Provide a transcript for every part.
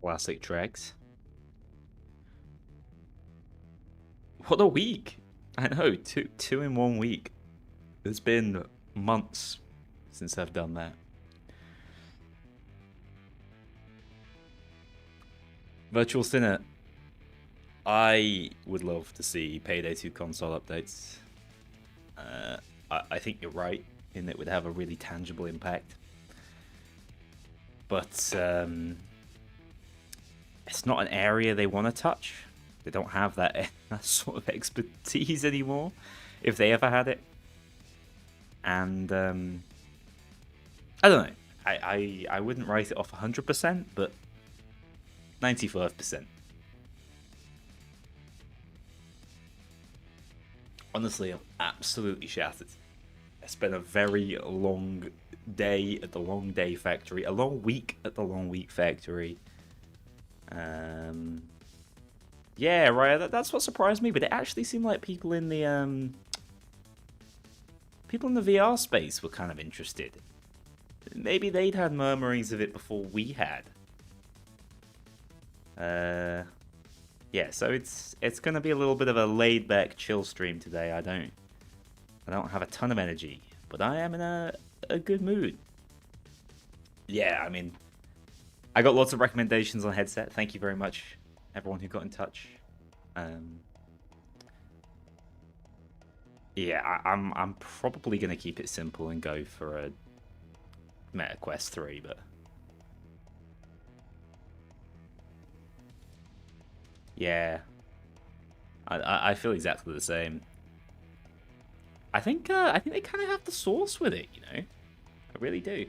Classic tracks. What a week! I know, two in 1 week. It's been months since I've done that. Virtual Sinner. I would love to see Payday 2 console updates. I think you're right in that it would have a really tangible impact. But it's not an area they want to touch. They don't have that sort of expertise anymore, if they ever had it. And I don't know. I wouldn't write it off 100%, but 95%. Honestly, I'm absolutely shattered. I spent a very long day at the Long Day Factory, a long week at the Long Week Factory. Yeah, right. That's what surprised me. But it actually seemed like people in the VR space were kind of interested. Maybe they'd had murmurings of it before we had. Yeah, so it's gonna be a little bit of a laid back, chill stream today. I don't have a ton of energy, but I am in a good mood. Yeah, I mean, I got lots of recommendations on headset. Thank you very much, everyone who got in touch. Yeah, I'm probably gonna keep it simple and go for a Meta Quest 3, but yeah, I feel exactly the same. I think they kind of have the sauce with it, you know. I really do.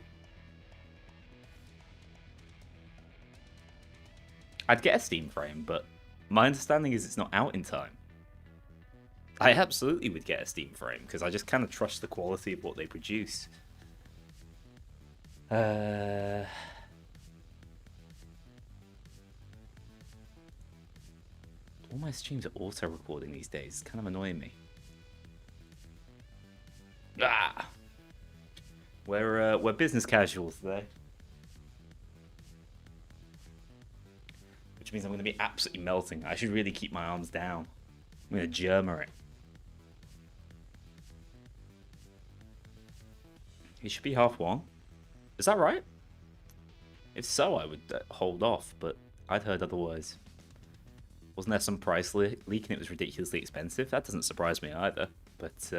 I'd get a Steam frame, but my understanding is it's not out in time. I absolutely would get a Steam frame because I just kind of trust the quality of what they produce. All my streams are auto recording these days. It's kind of annoying me. Ah, we're business casuals today, which means I'm going to be absolutely melting. I should really keep my arms down. I'm going to Germer it. It should be half one. Is that right? If so, I would hold off, but I'd heard otherwise. Wasn't there some price leak and it was ridiculously expensive? That doesn't surprise me either, but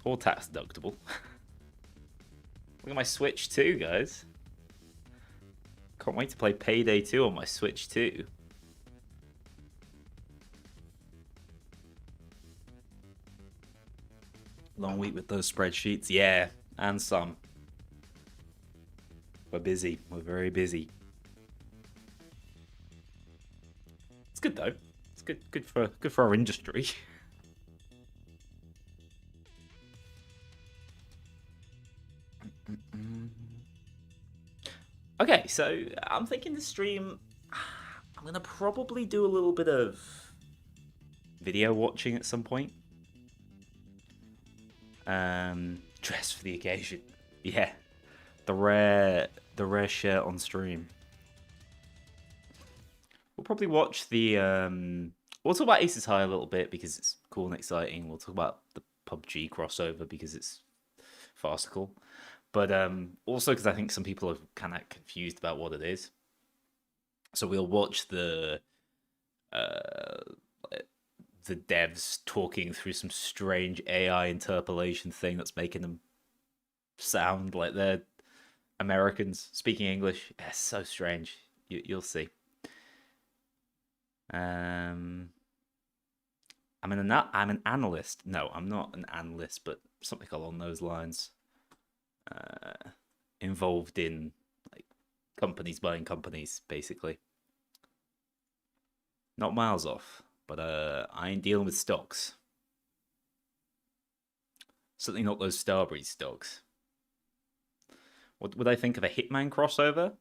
all tax deductible. Look at my Switch 2, guys. Can't wait to play Payday 2 on my Switch 2. Long week with those spreadsheets, yeah, and some. We're busy. We're very busy. It's good though. It's good for our industry. Okay, so I'm thinking the stream. I'm gonna probably do a little bit of video watching at some point. Dress for the occasion. Yeah, the rare shirt on stream. We'll probably watch the we'll talk about Aces High a little bit because it's cool and exciting. We'll talk about the PUBG crossover because it's farcical. But also because I think some people are kind of confused about what it is. So we'll watch the devs talking through some strange AI interpolation thing that's making them sound like they're Americans speaking English. It's so strange. You'll see. I'm an analyst. No, I'm not an analyst, but something along those lines. Involved in like companies buying companies, basically. Not miles off, but I ain't dealing with stocks. Certainly not those Starbreeze stocks. What would I think of a Hitman crossover?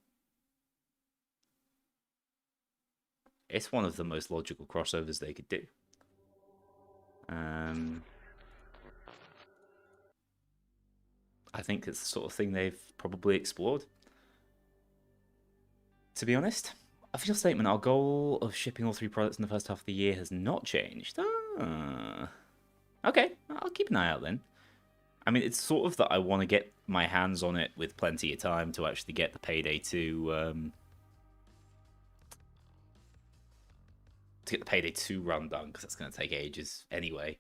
It's one of the most logical crossovers they could do. I think it's the sort of thing they've probably explored. To be honest, official statement: our goal of shipping all 3 products in the first half of the year has not changed. Okay, I'll keep an eye out then. I mean, it's sort of that I want to get my hands on it with plenty of time to actually get the Payday 2 to get the Payday 2 run done, because that's going to take ages anyway.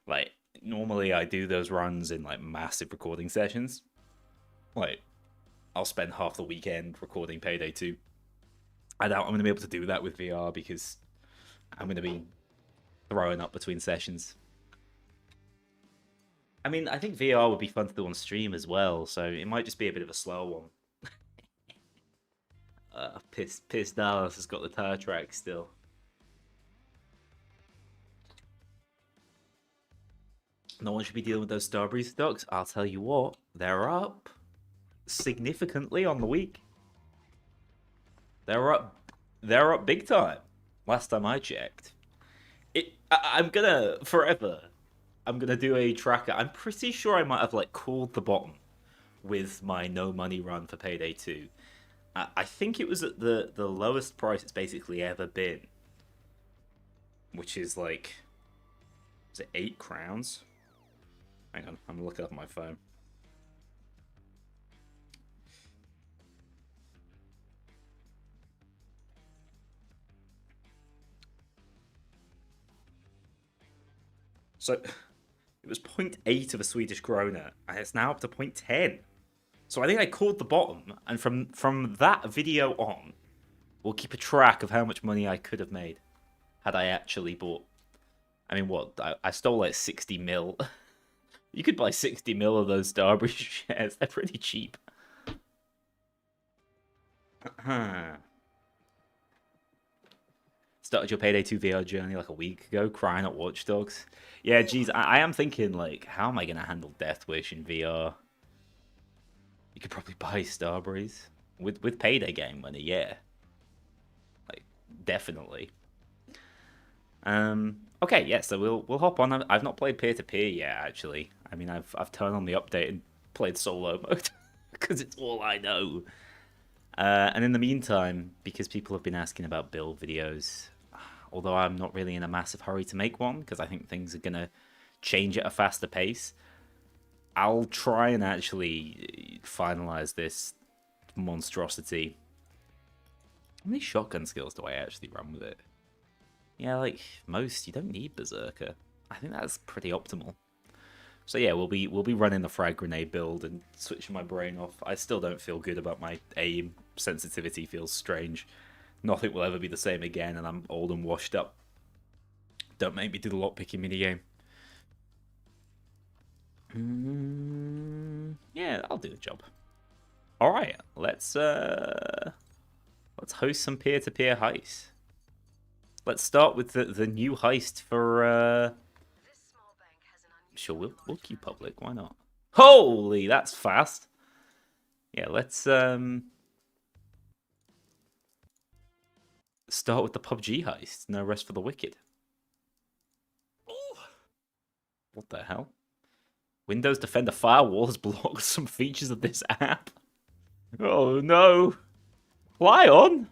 Like, normally I do those runs in like massive recording sessions. Like, I'll spend half the weekend recording Payday 2. I doubt I'm going to be able to do that with VR because I'm going to be throwing up between sessions. I mean, I think VR would be fun to do on stream as well, so it might just be a bit of a slow one. Piss Dallas has got the tire track still. No one should be dealing with those Starbreeze stocks. I'll tell you what, they're up significantly on the week. They're up big time. Last time I checked. I'm gonna do a tracker. I'm pretty sure I might have like called the bottom with my no money run for Payday 2. I think it was at the lowest price it's basically ever been, which is like, is it 8 crowns? Hang on, I'm looking up my phone. So it was 0.8 of a Swedish krona, and it's now up to 0.10. So I think I called the bottom, and from that video on, we'll keep a track of how much money I could have made had I actually bought. I mean, what? I stole like 60 mil. You could buy 60 mil of those Starbreeze shares. They're pretty cheap. Started your Payday 2 VR journey like a week ago, crying at Watch Dogs. Yeah, geez, I am thinking, like, how am I going to handle Death Wish in VR? You could probably buy Starbreeze. With Payday game money, yeah. Like, definitely. Okay, yeah, so we'll hop on. I've not played peer-to-peer yet, actually. I mean, I've turned on the update and played solo mode, because it's all I know. And in the meantime, because people have been asking about build videos, although I'm not really in a massive hurry to make one, because I think things are going to change at a faster pace, I'll try and actually finalize this monstrosity. How many shotgun skills do I actually run with it? Yeah, like most, you don't need Berserker. I think that's pretty optimal. So yeah, we'll be running the frag grenade build and switching my brain off. I still don't feel good about my aim. Sensitivity feels strange. Nothing will ever be the same again, and I'm old and washed up. Don't make me do the lockpicking minigame. Yeah, I'll do the job. All right, let's host some peer-to-peer heists. Let's start with the new heist for. Sure, we'll keep public. Why not? Holy, that's fast. Yeah, let's start with the PUBG heist. No rest for the wicked. What the hell? Windows Defender Firewall has blocked some features of this app. Oh no! Fly on!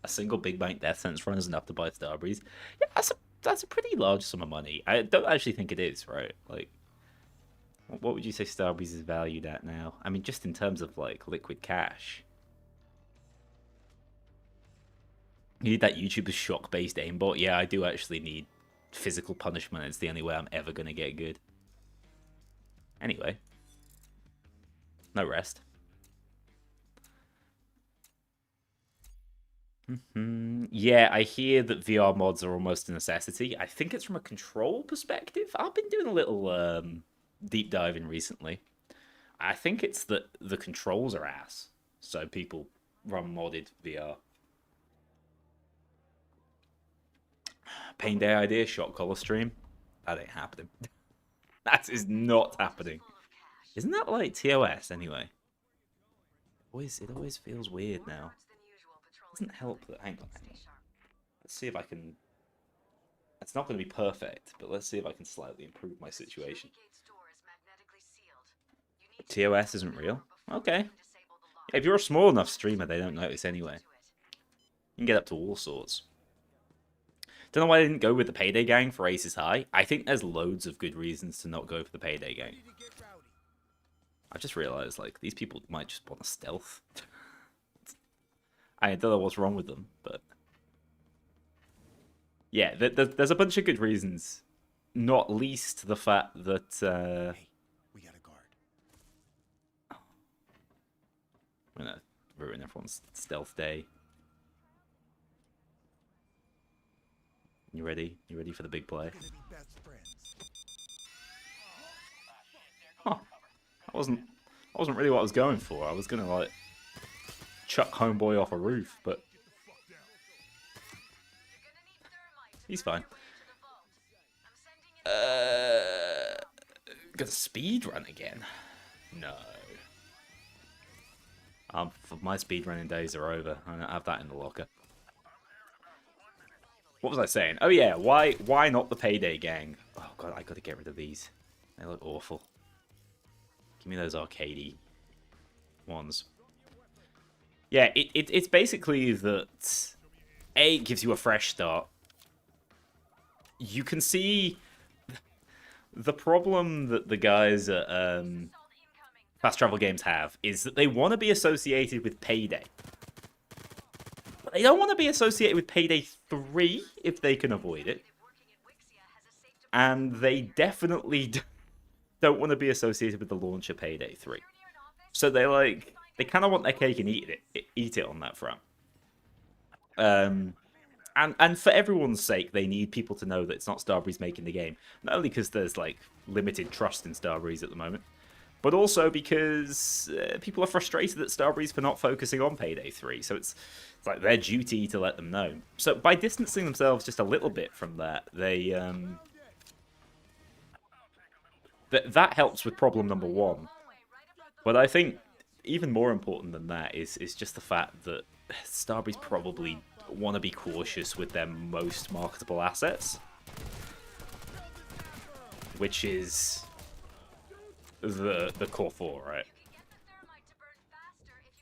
A single big bank death sentence run is enough to buy Starbreeze. Yeah, that's a pretty large sum of money. I don't actually think it is, right? Like, what would you say Starbreeze is valued at now? I mean, just in terms of like liquid cash. You need that YouTuber's shock-based aimbot. Yeah, I do actually need physical punishment. It's the only way I'm ever gonna get good. Anyway, no rest. Yeah, I hear that VR mods are almost a necessity. I think it's from a control perspective. I've been doing a little deep diving recently. I think it's that the controls are ass, so people run modded VR. Payday idea, shot collar stream. That ain't happening. That is not happening. Isn't that like TOS anyway? It always feels weird now. Doesn't help that. Hang on. Let's see if I can It's not going to be perfect, but let's see if I can slightly improve my situation. TOS isn't real? Okay. If you're a small enough streamer, they don't notice anyway. You can get up to all sorts. Don't know why I didn't go with the Payday Gang for Aces High. I think there's loads of good reasons to not go for the Payday Gang. I just realized, like, these people might just want to stealth. I don't know what's wrong with them, but... Yeah, there's a bunch of good reasons. Not least the fact that... Hey, we got a guard. I'm gonna ruin everyone's stealth day. You ready? You ready for the big play? Huh. That wasn't really what I was going for. I was gonna like chuck homeboy off a roof, but he's fine. Got a speed run again? No. My speed running days are over. I don't have that in the locker. What was I saying? Oh yeah, why not the Payday Gang? Oh god, I gotta get rid of these. They look awful. Give me those arcadey ones. Yeah, it's basically that A, it gives you a fresh start. You can see the problem that the guys at Fast Travel Games have is that they want to be associated with Payday. But they don't want to be associated with Payday 3 if they can avoid it. And they definitely don't want to be associated with the launch of Payday 3. So they kind of want their cake and eat it on that front. And for everyone's sake, they need people to know that it's not Starbreeze making the game. Not only because there's like limited trust in Starbreeze at the moment, but also because people are frustrated at Starbreeze for not focusing on Payday 3. So it's like their duty to let them know. So by distancing themselves just a little bit from that, they that helps with problem number one. But I think even more important than that is just the fact that Starbreeze probably want to be cautious with their most marketable assets, which is the Core 4, right?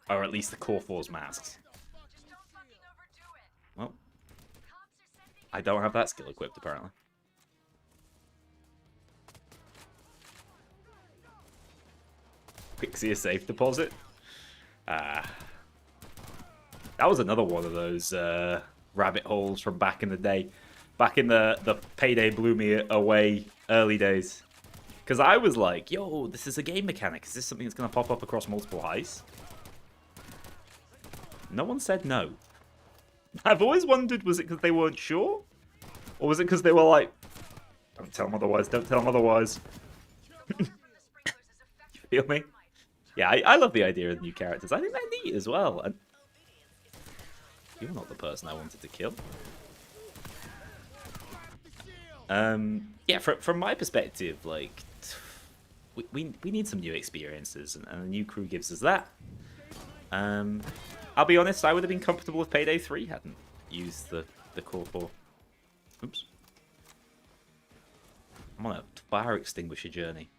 Or at least the Core 4's masks. Well, I don't have that skill equipped, apparently. Pixie a safe deposit? That was another one of those rabbit holes from back in the day. Back in the Payday blew me away early days. Because I was like, yo, this is a game mechanic. Is this something that's going to pop up across multiple heists? No one said no. I've always wondered, was it because they weren't sure? Or was it because they were like, don't tell them otherwise, don't tell them otherwise. You feel me? Yeah, I love the idea of new characters. I think they're neat as well. And you're not the person I wanted to kill. Yeah, from my perspective, like, we need some new experiences, and a new crew gives us that. I'll be honest, I would have been comfortable if Payday 3 hadn't used the Core 4. Oops. I'm on a fire extinguisher journey.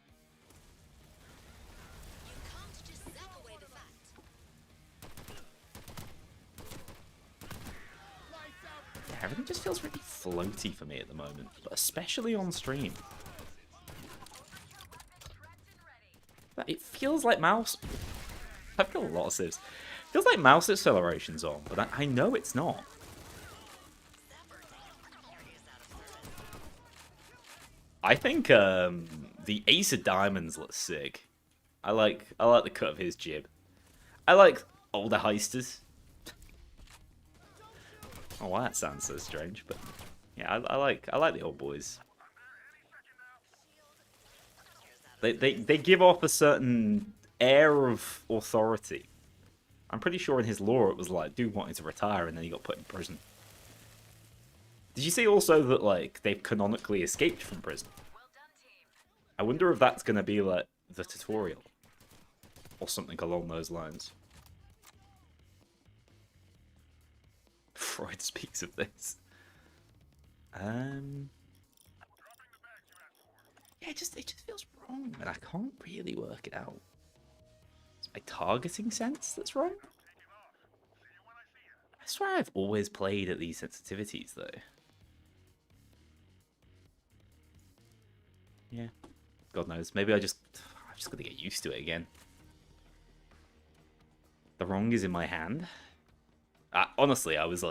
Everything just feels really floaty for me at the moment, but especially on stream. But it feels like mouse... I've got a lot of civs. It feels like mouse acceleration's on, but I know it's not. I think the Ace of Diamonds looks sick. I like the cut of his jib. I like older heisters. Oh, why that sounds so strange, but yeah, I like the old boys. They give off a certain air of authority. I'm pretty sure in his lore it was like dude wanted to retire and then he got put in prison. Did you see also that like they've canonically escaped from prison? I wonder if that's gonna be like the tutorial or something along those lines. Freud speaks of this. Um, yeah, it just feels wrong, and I can't really work it out. It's my targeting sense that's wrong. I swear I've always played at these sensitivities though. Yeah, God knows. Maybe I'm just gonna get used to it again. The wrong is in my hand. Honestly, I was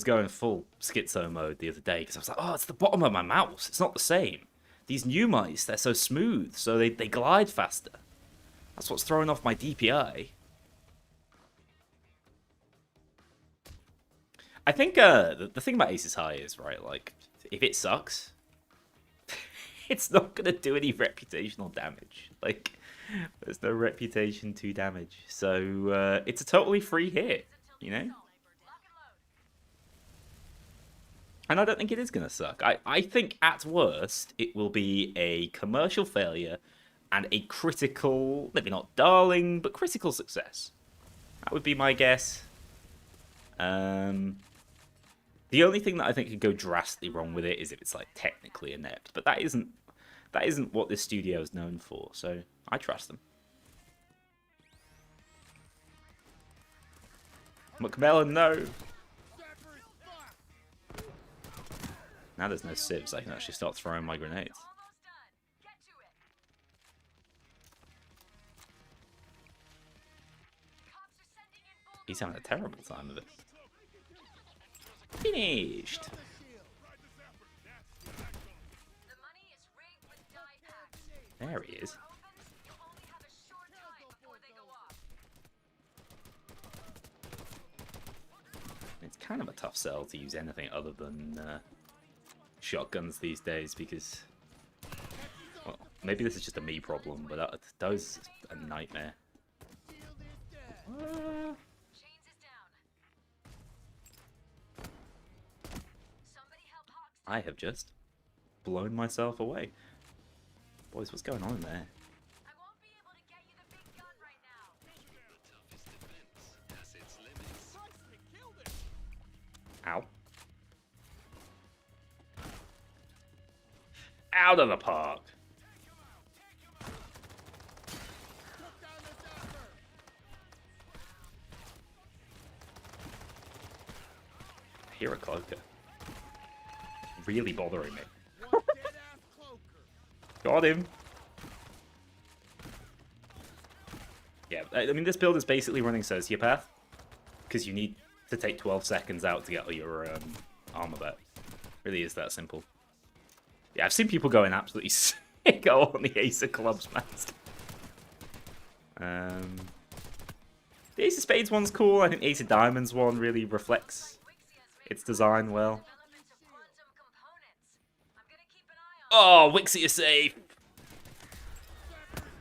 going full schizo mode the other day because I was like, oh, it's the bottom of my mouse. It's not the same. These new mice, they're so smooth, so they glide faster. That's what's throwing off my DPI. I think the thing about Aces High is, right, like, if it sucks, it's not going to do any reputational damage. Like, there's no reputation to damage. So, it's a totally free hit, you know? And I don't think it is going to suck. I think, at worst, it will be a commercial failure and a critical, maybe not darling, but critical success. That would be my guess. The only thing that I think could go drastically wrong with it is if it's, like, technically inept. But that isn't what this studio is known for, so I trust them. McMillan, no! Now there's no sieves, I can actually start throwing my grenades. He's having a terrible time of it. Finished! There he is. It's kind of a tough sell to use anything other than shotguns these days because, well, maybe this is just a me problem, but those are a nightmare. I have just blown myself away. Boys, what's going on in there? Ow. Out of the park. I hear a cloaker. Really bothering me. Got him. Yeah, I mean, this build is basically running Sociopath because you need to take 12 seconds out to get your armor back. Really is that simple. Yeah, I've seen people going absolutely sicko on the Ace of Clubs mask. The Ace of Spades one's cool. I think the Ace of Diamonds one really reflects its design well. Oh, Wixie is safe!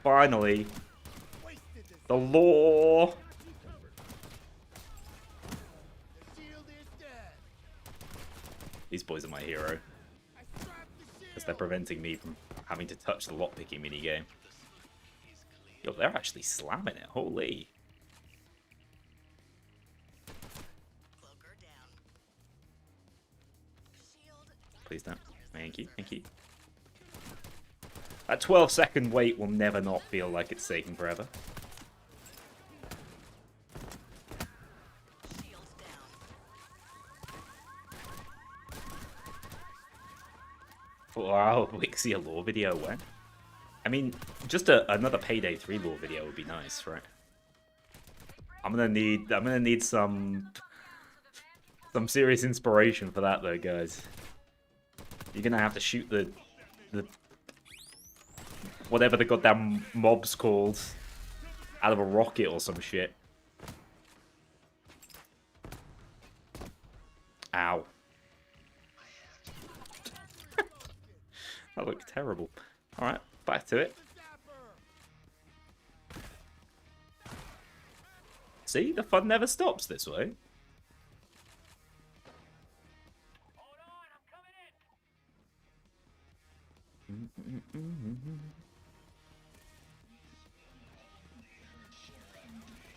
Finally. The law! These boys are my hero. Because they're preventing me from having to touch the lockpicking minigame. Yo, they're actually slamming it. Holy. Please don't. Thank you. Thank you. That 12-second wait will never not feel like it's taking forever. Wow, Wixie a lore video when? I mean, just another Payday 3 lore video would be nice, right? I'm gonna need some serious inspiration for that though, guys. You're gonna have to shoot the whatever the goddamn mob's called out of a rocket or some shit. Ow. That looked terrible. Alright, back to it. See, the fun never stops this way.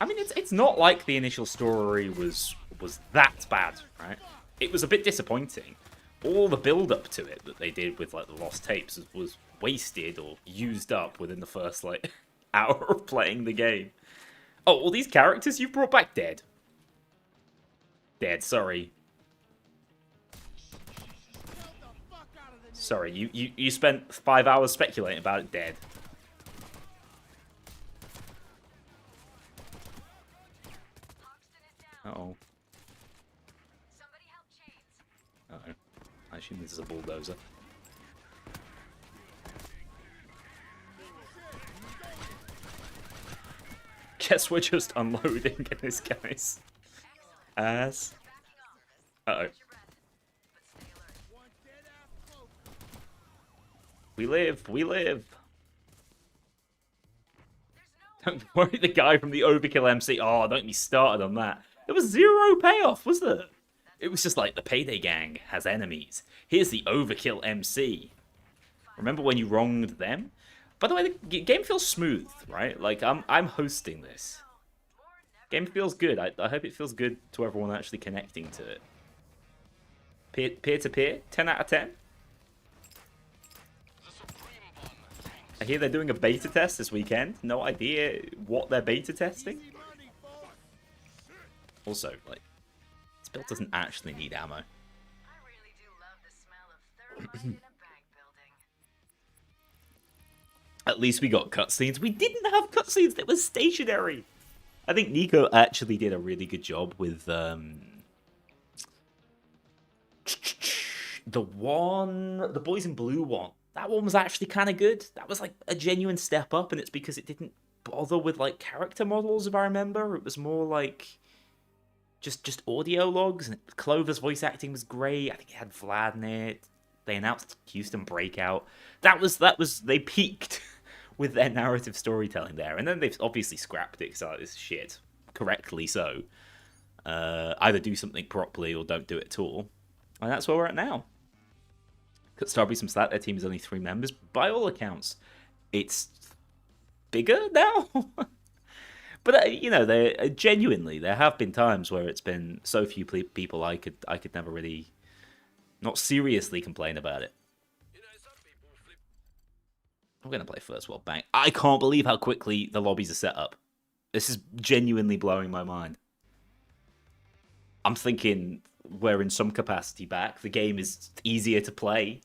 I mean, it's not like the initial story was that bad, right? It was a bit disappointing, all the build-up to it that they did with like the lost tapes was wasted or used up within the first like hour of playing the game. Oh, all these characters you brought back dead. Dead, sorry. Sorry, you spent 5 hours speculating about it dead. Uh-oh. Uh-oh. I assume this is a bulldozer. Guess we're just unloading in this guy's ass. Uh-oh. We live, we live. Don't worry, the guy from the Overkill MC. Oh, don't be started on that. There was zero payoff, was there? It was just like, the Payday gang has enemies. Here's the Overkill MC. Remember when you wronged them? By the way, the game feels smooth, right? Like, I'm hosting this. Game feels good. I hope it feels good to everyone actually connecting to it. Peer-to-peer, 10 out of 10. I hear they're doing a beta test this weekend. No idea what they're beta testing. Also, like, this build doesn't actually need ammo. At least we got cutscenes. We didn't have cutscenes that was stationary. I think Nico actually did a really good job with the Boys in Blue one. That one was actually kind of good. That was like a genuine step up, and it's because it didn't bother with like character models, if I remember. It was more like just audio logs, and Clover's voice acting was great. I think it had Vlad in it. They announced Houston Breakout. That was they peaked with their narrative storytelling there, and then they've obviously scrapped it because this shit, correctly so. Either do something properly or don't do it at all, and that's where we're at now. Cut Starbreeze some slack. Their team is only 3 members. By all accounts, it's bigger now. But you know, genuinely there have been times where it's been so few people I could never really, not seriously complain about it. I'm gonna play First World Bank. I can't believe how quickly the lobbies are set up. This is genuinely blowing my mind. I'm thinking we're in some capacity back. The game is easier to play.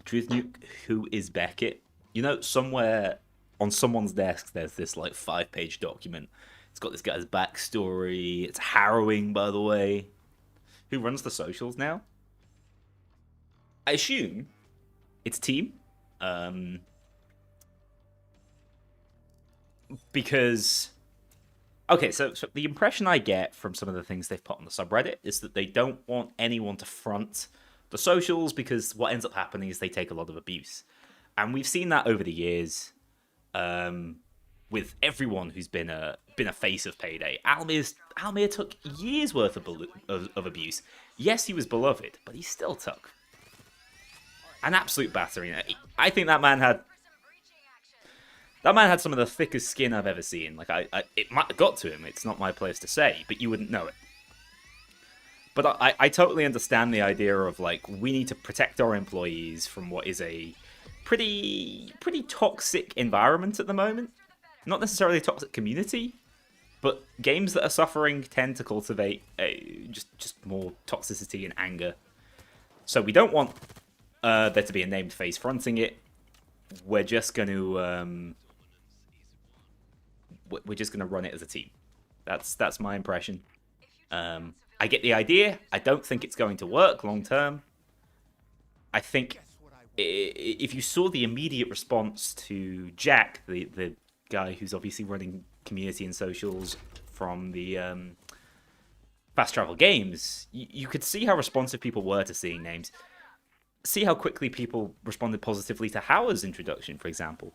Truth Nuke, who is Beckett? You know, somewhere on someone's desk there's this like 5-page document. It's got this guy's backstory. It's harrowing, by the way. Who runs the socials now? I assume it's Team. Because... Okay, so the impression I get from some of the things they've put on the subreddit is that they don't want anyone to front the socials, because what ends up happening is they take a lot of abuse. And we've seen that over the years with everyone who's been a face of Payday. Almir took years worth of abuse. Yes, he was beloved, but he still took an absolute battering. I think that man had some of the thickest skin I've ever seen. Like it might have got to him. It's not my place to say, but you wouldn't know it. But I totally understand the idea of like, we need to protect our employees from what is a pretty toxic environment at the moment. Not necessarily a toxic community, but games that are suffering tend to cultivate just more toxicity and anger. So we don't want there to be a named face fronting it. We're just going to run it as a team. That's my impression. I get the idea. I don't think it's going to work long term. I think if you saw the immediate response to Jack, the guy who's obviously running community and socials from the Fast Travel Games, you could see how responsive people were to seeing names. See how quickly people responded positively to Howard's introduction, for example.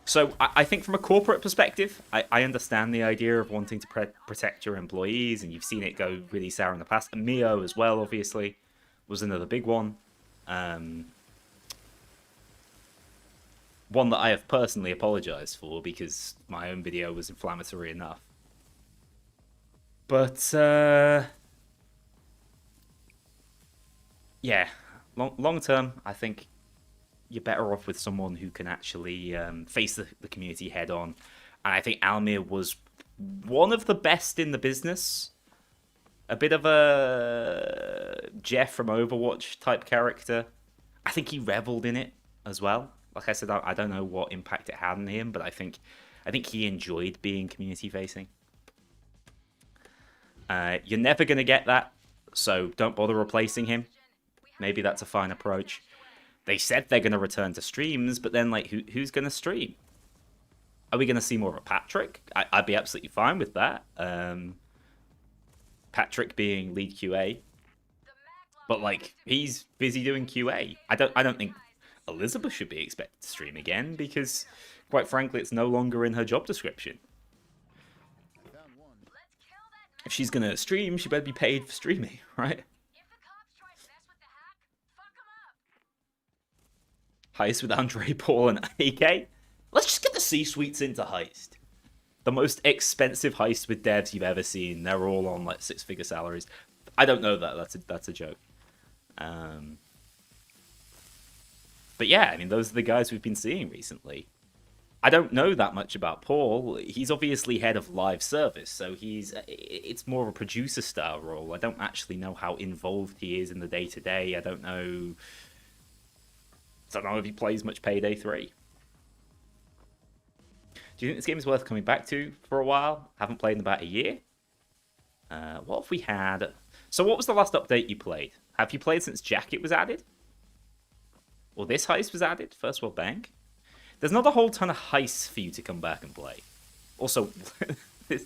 So I think from a corporate perspective, I understand the idea of wanting to protect your employees, and you've seen it go really sour in the past. And Mio as well, obviously, was another big one. One that I have personally apologized for because my own video was inflammatory enough. But Yeah, long term, I think you're better off with someone who can actually face the community head on. And I think Almir was one of the best in the business. A bit of a Jeff from Overwatch type character. I think he reveled in it as well. Like I said, I don't know what impact it had on him, but I think he enjoyed being community facing. You're never gonna get that, so don't bother replacing him. Maybe that's a fine approach. They said they're gonna return to streams, but then like who's gonna stream? Are we gonna see more of a Patrick? I'd be absolutely fine with that. Patrick being lead QA, but like he's busy doing QA. I don't think Elizabeth should be expected to stream again because, quite frankly, it's no longer in her job description. If she's gonna stream, she better be paid for streaming, right? Heist with Andre, Paul, and AK. Let's just get the C-suites into Heist. The most expensive heist with devs you've ever seen. They're all on like six-figure salaries. I don't know that. That's a joke. But yeah, I mean, those are the guys we've been seeing recently. I don't know that much about Paul. He's obviously head of live service, so it's more of a producer style role. I don't actually know how involved he is in the day to day. I don't know if he plays much Payday 3. Do you think this game is worth coming back to for a while? Haven't played in about a year. What have we had? So what was the last update you played? Have you played since Jacket was added? Or this heist was added? First World Bank? There's not a whole ton of heists for you to come back and play. Also, this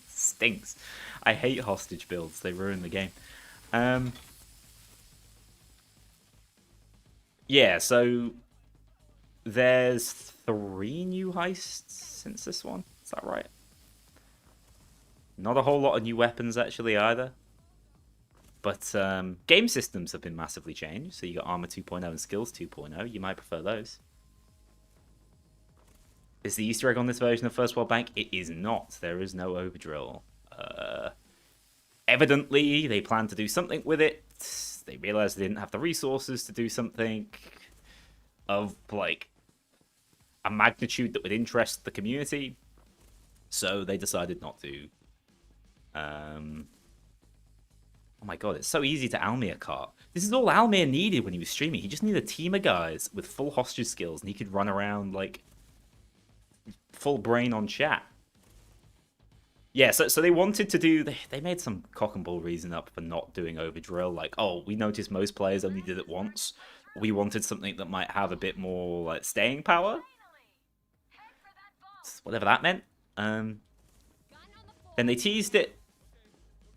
stinks. I hate hostage builds. They ruin the game. Yeah, so there's 3 new heists since this one. Is that right? Not a whole lot of new weapons, actually, either. But game systems have been massively changed. So you got Armor 2.0 and Skills 2.0. You might prefer those. Is the Easter egg on this version of First World Bank? It is not. There is no overdrill. Evidently, they plan to do something with it. They realized they didn't have the resources to do something of, like, a magnitude that would interest the community. So they decided not to. Oh my god, it's so easy to Almir cart. This is all Almir needed when he was streaming. He just needed a team of guys with full hostage skills, and he could run around, like, full brain on chat. Yeah, so they wanted to do... They made some cock and bull reason up for not doing overdrill. Like, oh, we noticed most players only did it once. We wanted something that might have a bit more, like, staying power. Whatever that meant. Then they teased it.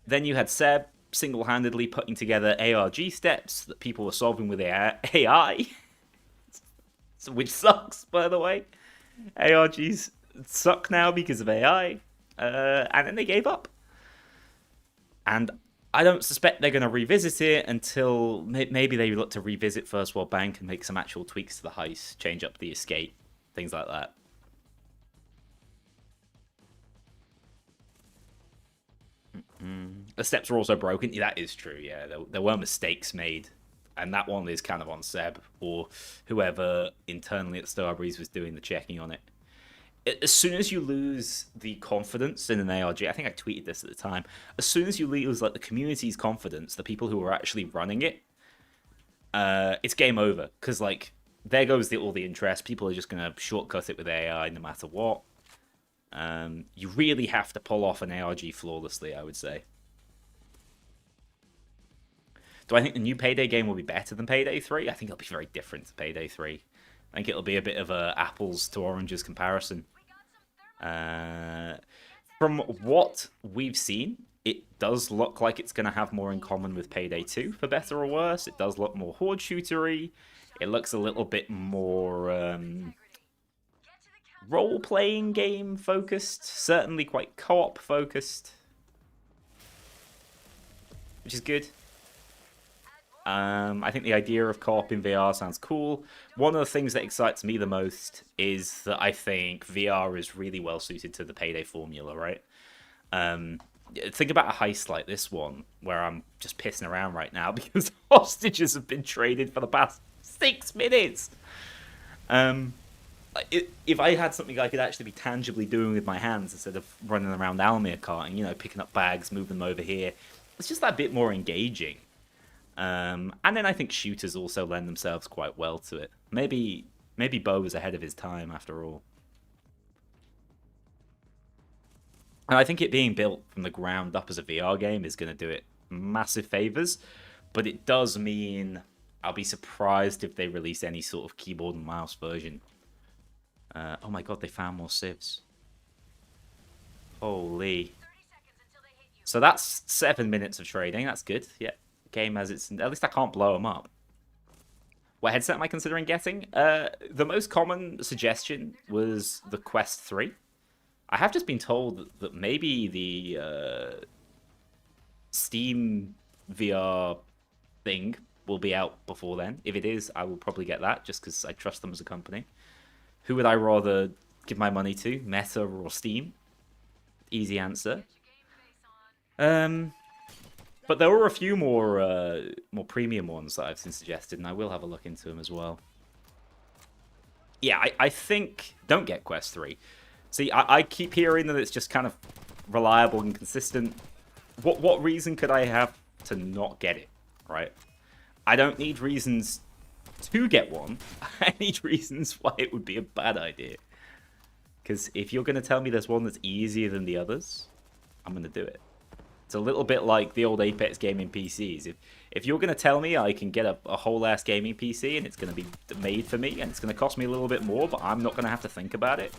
Then you had Seb single-handedly putting together ARG steps that people were solving with AI. Which sucks, by the way. ARGs suck now because of AI. And then they gave up. And I don't suspect they're going to revisit it until maybe they look to revisit First World Bank and make some actual tweaks to the heist, change up the escape, things like that. The steps were also broken. Yeah, that is true, yeah. There were mistakes made. And that one is kind of on Seb or whoever internally at Starbreeze was doing the checking on it. As soon as you lose the confidence in an ARG, I think I tweeted this at the time. As soon as you lose like the community's confidence, the people who are actually running it, it's game over. Because like there goes all the interest. People are just gonna shortcut it with AI no matter what. You really have to pull off an ARG flawlessly, I would say. Do I think the new Payday game will be better than Payday 3? I think it'll be very different to Payday 3. I think it'll be a bit of a apples to oranges comparison. From what we've seen, it does look like it's going to have more in common with Payday 2, for better or worse. It does look more horde shootery. It looks a little bit more role-playing game focused. Certainly quite co-op focused. Which is good. I think the idea of co-op in VR sounds cool. One of the things that excites me the most is that I think VR is really well suited to the Payday formula, right? think about a heist like this one, where I'm just pissing around right now because hostages have been traded for the past 6 minutes. Um, if I had something I could actually be tangibly doing with my hands instead of running around Almir carting, picking up bags, moving them over here, it's just that bit more engaging. And then I think shooters also lend themselves quite well to it. Maybe Bo was ahead of his time after all. And I think it being built from the ground up as a VR game is going to do it massive favors. But it does mean I'll be surprised if they release any sort of keyboard and mouse version. Oh my god, they found more civs. Holy. So that's 7 minutes of trading. That's good. Yeah. Game has its... At least I can't blow them up. What headset am I considering getting? The most common suggestion was the Quest 3. I have just been told that maybe the Steam VR thing will be out before then. If it is, I will probably get that, just because I trust them as a company. Who would I rather give my money to, Meta or Steam? Easy answer. But there were a few more premium ones that I've seen suggested, and I will have a look into them as well. Yeah, I think... Don't get Quest 3. See, I keep hearing that it's just kind of reliable and consistent. What reason could I have to not get it, right? I don't need reasons to get one. I need reasons why it would be a bad idea. Because if you're going to tell me there's one that's easier than the others, I'm going to do it. It's a little bit like the old Apex gaming PCs. If you're going to tell me I can get a whole-ass gaming PC and it's going to be made for me and it's going to cost me a little bit more, but I'm not going to have to think about it,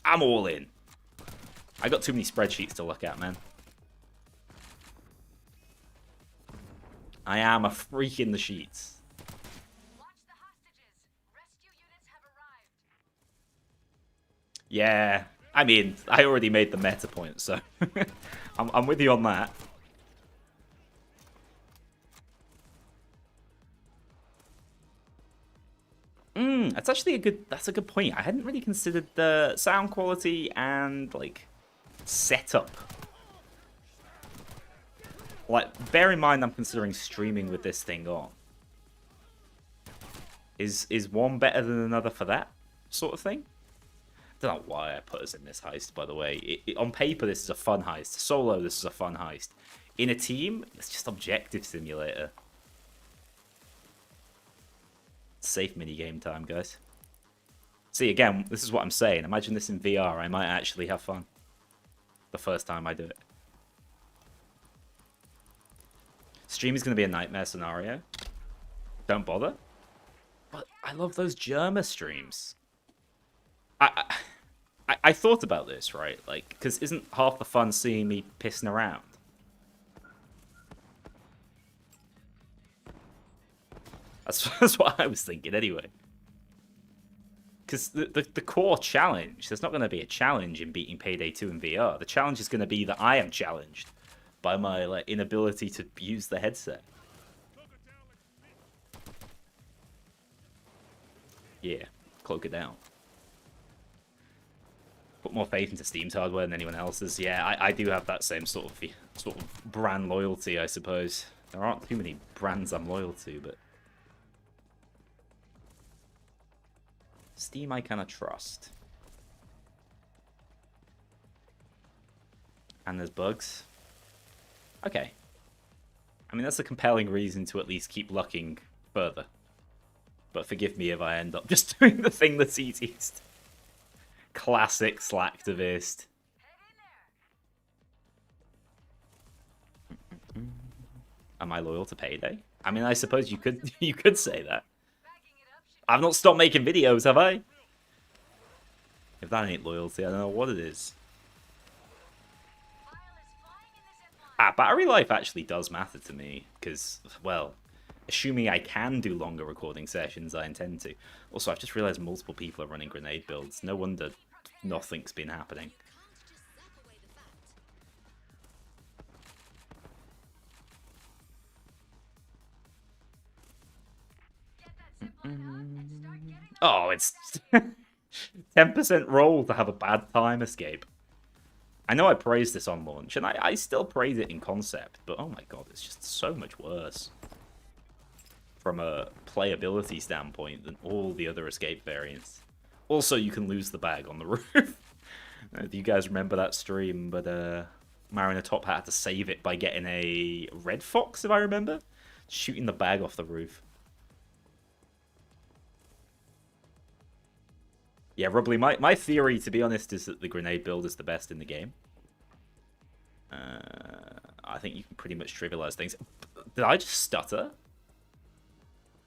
I'm all in. I got too many spreadsheets to look at, man. I am a freak in the sheets. Watch the hostages. Rescue units have arrived. Yeah, I mean, I already made the meta point, so I'm with you on that. That's actually that's a good point. I hadn't really considered the sound quality and like setup. Like, bear in mind I'm considering streaming with this thing on. Is one better than another for that sort of thing? I don't know why I put us in this heist, by the way. On paper, this is a fun heist. Solo, this is a fun heist. In a team, it's just objective simulator. Safe minigame time, guys. See, again, this is what I'm saying. Imagine this in VR. I might actually have fun. The first time I do it. Stream is going to be a nightmare scenario. Don't bother. But I love those Germa streams. I thought about this, right? Like, because isn't half the fun seeing me pissing around? That's what I was thinking anyway. Because the core challenge, there's not going to be a challenge in beating Payday 2 in VR. The challenge is going to be that I am challenged by my inability to use the headset. Yeah, cloak it down. Put more faith into Steam's hardware than anyone else's. Yeah, I do have that same sort of brand loyalty, I suppose. There aren't too many brands I'm loyal to, but Steam I kind of trust. And there's bugs. Okay. I mean, that's a compelling reason to at least keep lucking further. But forgive me if I end up just doing the thing that's easiest. Classic Slacktivist. Am I loyal to Payday? I mean, I suppose you could say that. I've not stopped making videos, have I? If that ain't loyalty, I don't know what it is. Battery life actually does matter to me, because, well, assuming I can do longer recording sessions, I intend to. Also, I've just realized multiple people are running grenade builds. No wonder nothing's been happening. Oh, it's 10% roll to have a bad time escape. I know I praised this on launch, and I still praise it in concept, but oh my god, it's just so much worse from a playability standpoint than all the other escape variants. Also, you can lose the bag on the roof. If you guys remember that stream, but Mariner Top Hat had to save it by getting a red fox, if I remember, shooting the bag off the roof. Yeah, Rubbly, my theory, to be honest, is that the grenade build is the best in the game. I think you can pretty much trivialize things. Did I just stutter?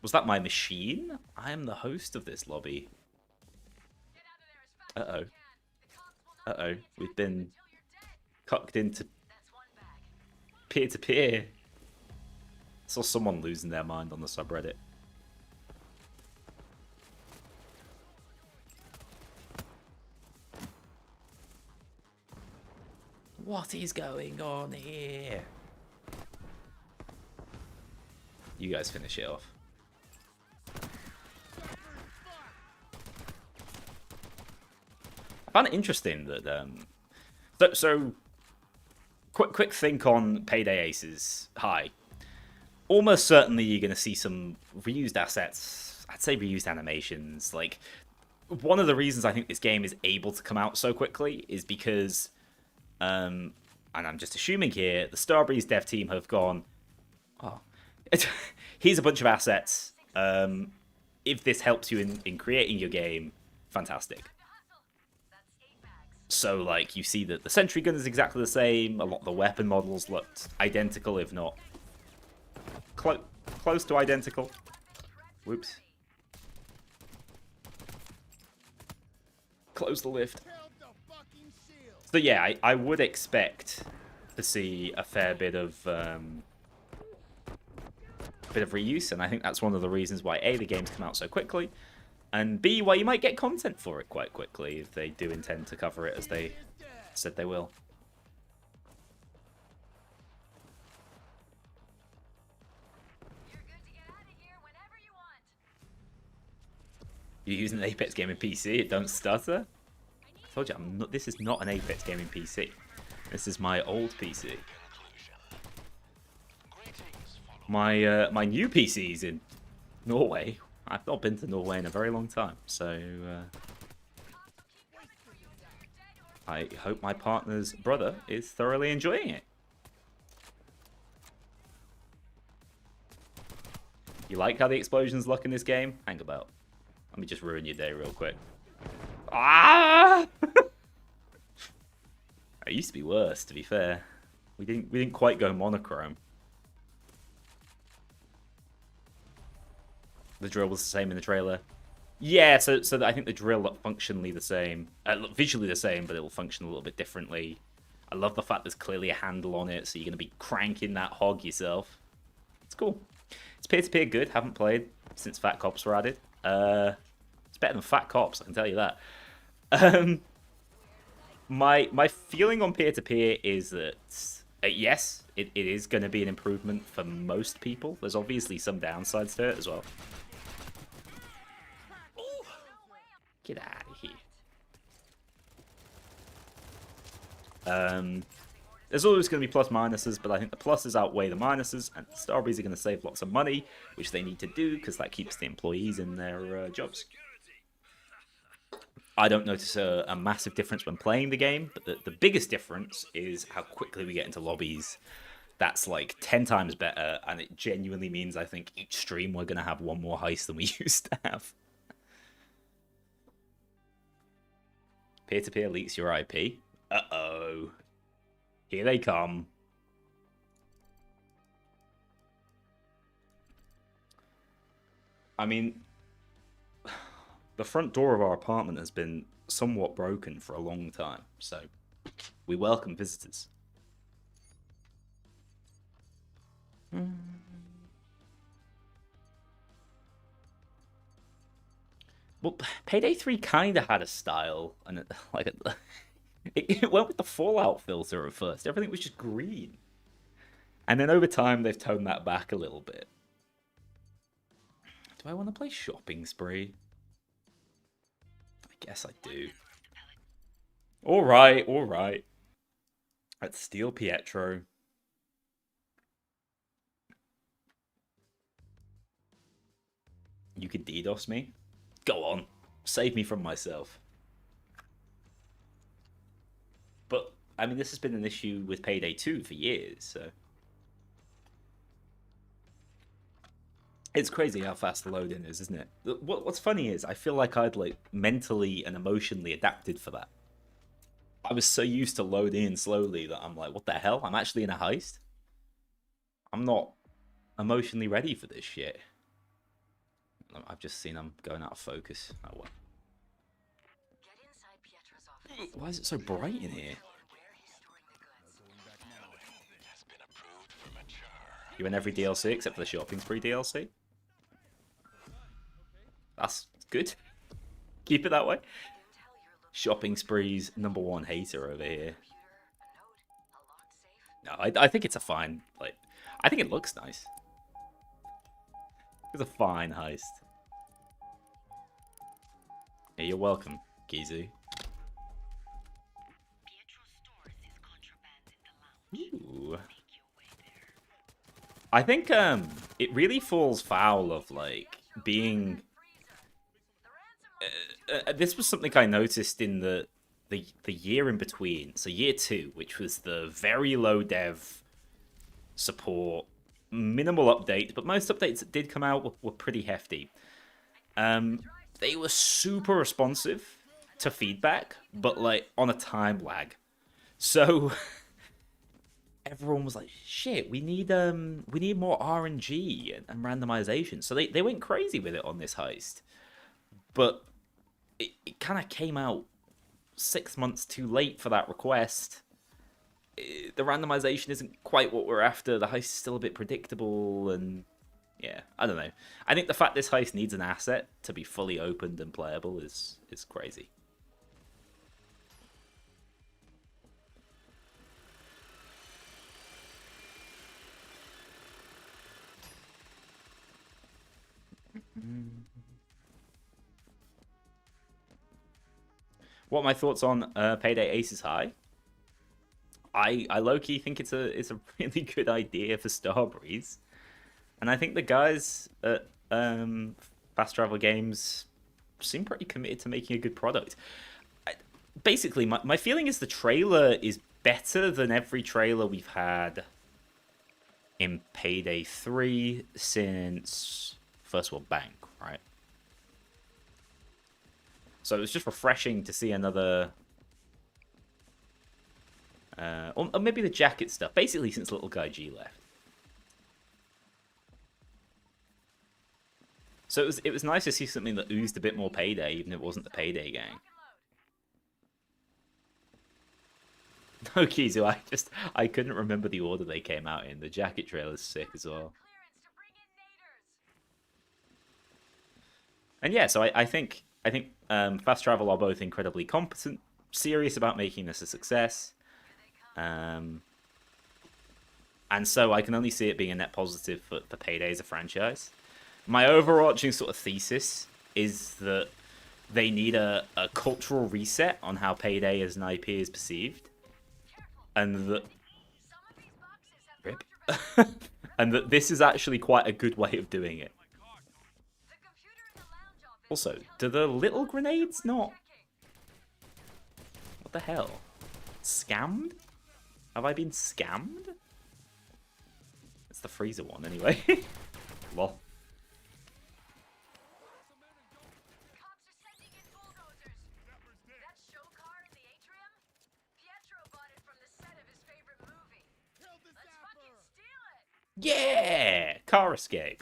Was that my machine? I am the host of this lobby. Uh-oh. Uh-oh. We've been cucked into peer-to-peer. Saw someone losing their mind on the subreddit. What is going on here? You guys finish it off. I found it interesting that so quick think on Payday Aces High. Almost certainly you're going to see some reused assets. I'd say reused animations. Like, one of the reasons I think this game is able to come out so quickly is because, and I'm just assuming here, the Starbreeze dev team have gone, oh, here's a bunch of assets. If this helps you in creating your game, fantastic. So, like, you see that the sentry gun is exactly the same. A lot of the weapon models looked identical, if not close to identical. Whoops. Close the lift. So yeah, I would expect to see a fair bit of reuse, and I think that's one of the reasons why A, the game's come out so quickly, and B, why you might get content for it quite quickly if they do intend to cover it as they said they will. You're using an Apex gaming PC, it don't stutter? I told you, this is not an Apex gaming PC. This is my old PC. My new PC's in Norway. I've not been to Norway in a very long time, so I hope my partner's brother is thoroughly enjoying it. You like how the explosions look in this game? Hang about. Let me just ruin your day real quick. Ah! It used to be worse, to be fair. We didn't quite go monochrome. The drill was the same in the trailer. Yeah, so I think the drill looked functionally the same. Look visually the same, but it will function a little bit differently. I love the fact there's clearly a handle on it, so you're going to be cranking that hog yourself. It's cool. It's peer-to-peer good. Haven't played since Fat Cops were added. It's better than Fat Cops, I can tell you that. My feeling on peer-to-peer is that, yes, it is going to be an improvement for most people. There's obviously some downsides to it as well. Get out of here. There's always going to be plus minuses, but I think the pluses outweigh the minuses, and Starbreeze are going to save lots of money, which they need to do because that keeps the employees in their jobs. I don't notice a massive difference when playing the game, but the biggest difference is how quickly we get into lobbies. That's like 10 times better, and it genuinely means I think each stream we're going to have one more heist than we used to have. Peer-to-peer leaks your IP. Uh-oh. Here they come. I mean, the front door of our apartment has been somewhat broken for a long time, so we welcome visitors. Well, Payday 3 kind of had a style, and it went with the Fallout filter at first. Everything was just green. And then over time, they've toned that back a little bit. Do I want to play Shopping Spree? I guess I do. Alright, alright. Let's steal Pietro. You could DDoS me? Go on. Save me from myself. But, I mean, this has been an issue with Payday 2 for years, so... It's crazy how fast the load-in is, isn't it? What's funny is, I feel like I'd, like, mentally and emotionally adapted for that. I was so used to load in slowly that I'm like, what the hell? I'm actually in a heist? I'm not emotionally ready for this shit. I've just seen I'm going out of focus. Oh, well. Get inside Pietro's office. Why is it so bright in here? Where he's storing the goods. You in every DLC except for the shopping spree DLC? That's good. Keep it that way. Intel you're looking Shopping sprees, #1 hater over here. computer, a note, a locked safe. No, I think it's a fine, like, I think it looks nice. It's a fine heist. Yeah, you're welcome, Gizu. Pietro stores his contraband in the lounge. Ooh. Make your way there. I think it really falls foul of like being. This was something I noticed in the year in between. So year 2, which was the very low dev support, minimal updates, but most updates that did come out were pretty hefty. They were super responsive to feedback, but like on a time lag. So everyone was like, "Shit, we need more RNG and randomization." So they went crazy with it on this heist, but it kind of came out 6 months too late for that request. The randomization isn't quite what we're after. The heist is still a bit predictable, and yeah, I don't know. I think the fact this heist needs an asset to be fully opened and playable is crazy. What are my thoughts on Payday Aces High? I low-key think it's a really good idea for Starbreeze. And I think the guys at Fast Travel Games seem pretty committed to making a good product. Basically, my feeling is the trailer is better than every trailer we've had in Payday 3 since First World Bank, right? So it was just refreshing to see another... or maybe the jacket stuff. Basically, since Little Guy G left. So it was nice to see something that oozed a bit more Payday, even if it wasn't the Payday gang. No, Kizu, I couldn't remember the order they came out in. The jacket trailer's sick as well. And yeah, so I think Fast Travel are both incredibly competent, serious about making this a success. And so I can only see it being a net positive for Payday as a franchise. My overarching sort of thesis is that they need a cultural reset on how Payday as an IP is perceived. And that... Rip. And that this is actually quite a good way of doing it. Also, do the little grenades not... What the hell? Scammed? Have I been scammed? It's the freezer one, anyway. Lol. Yeah! Car escape.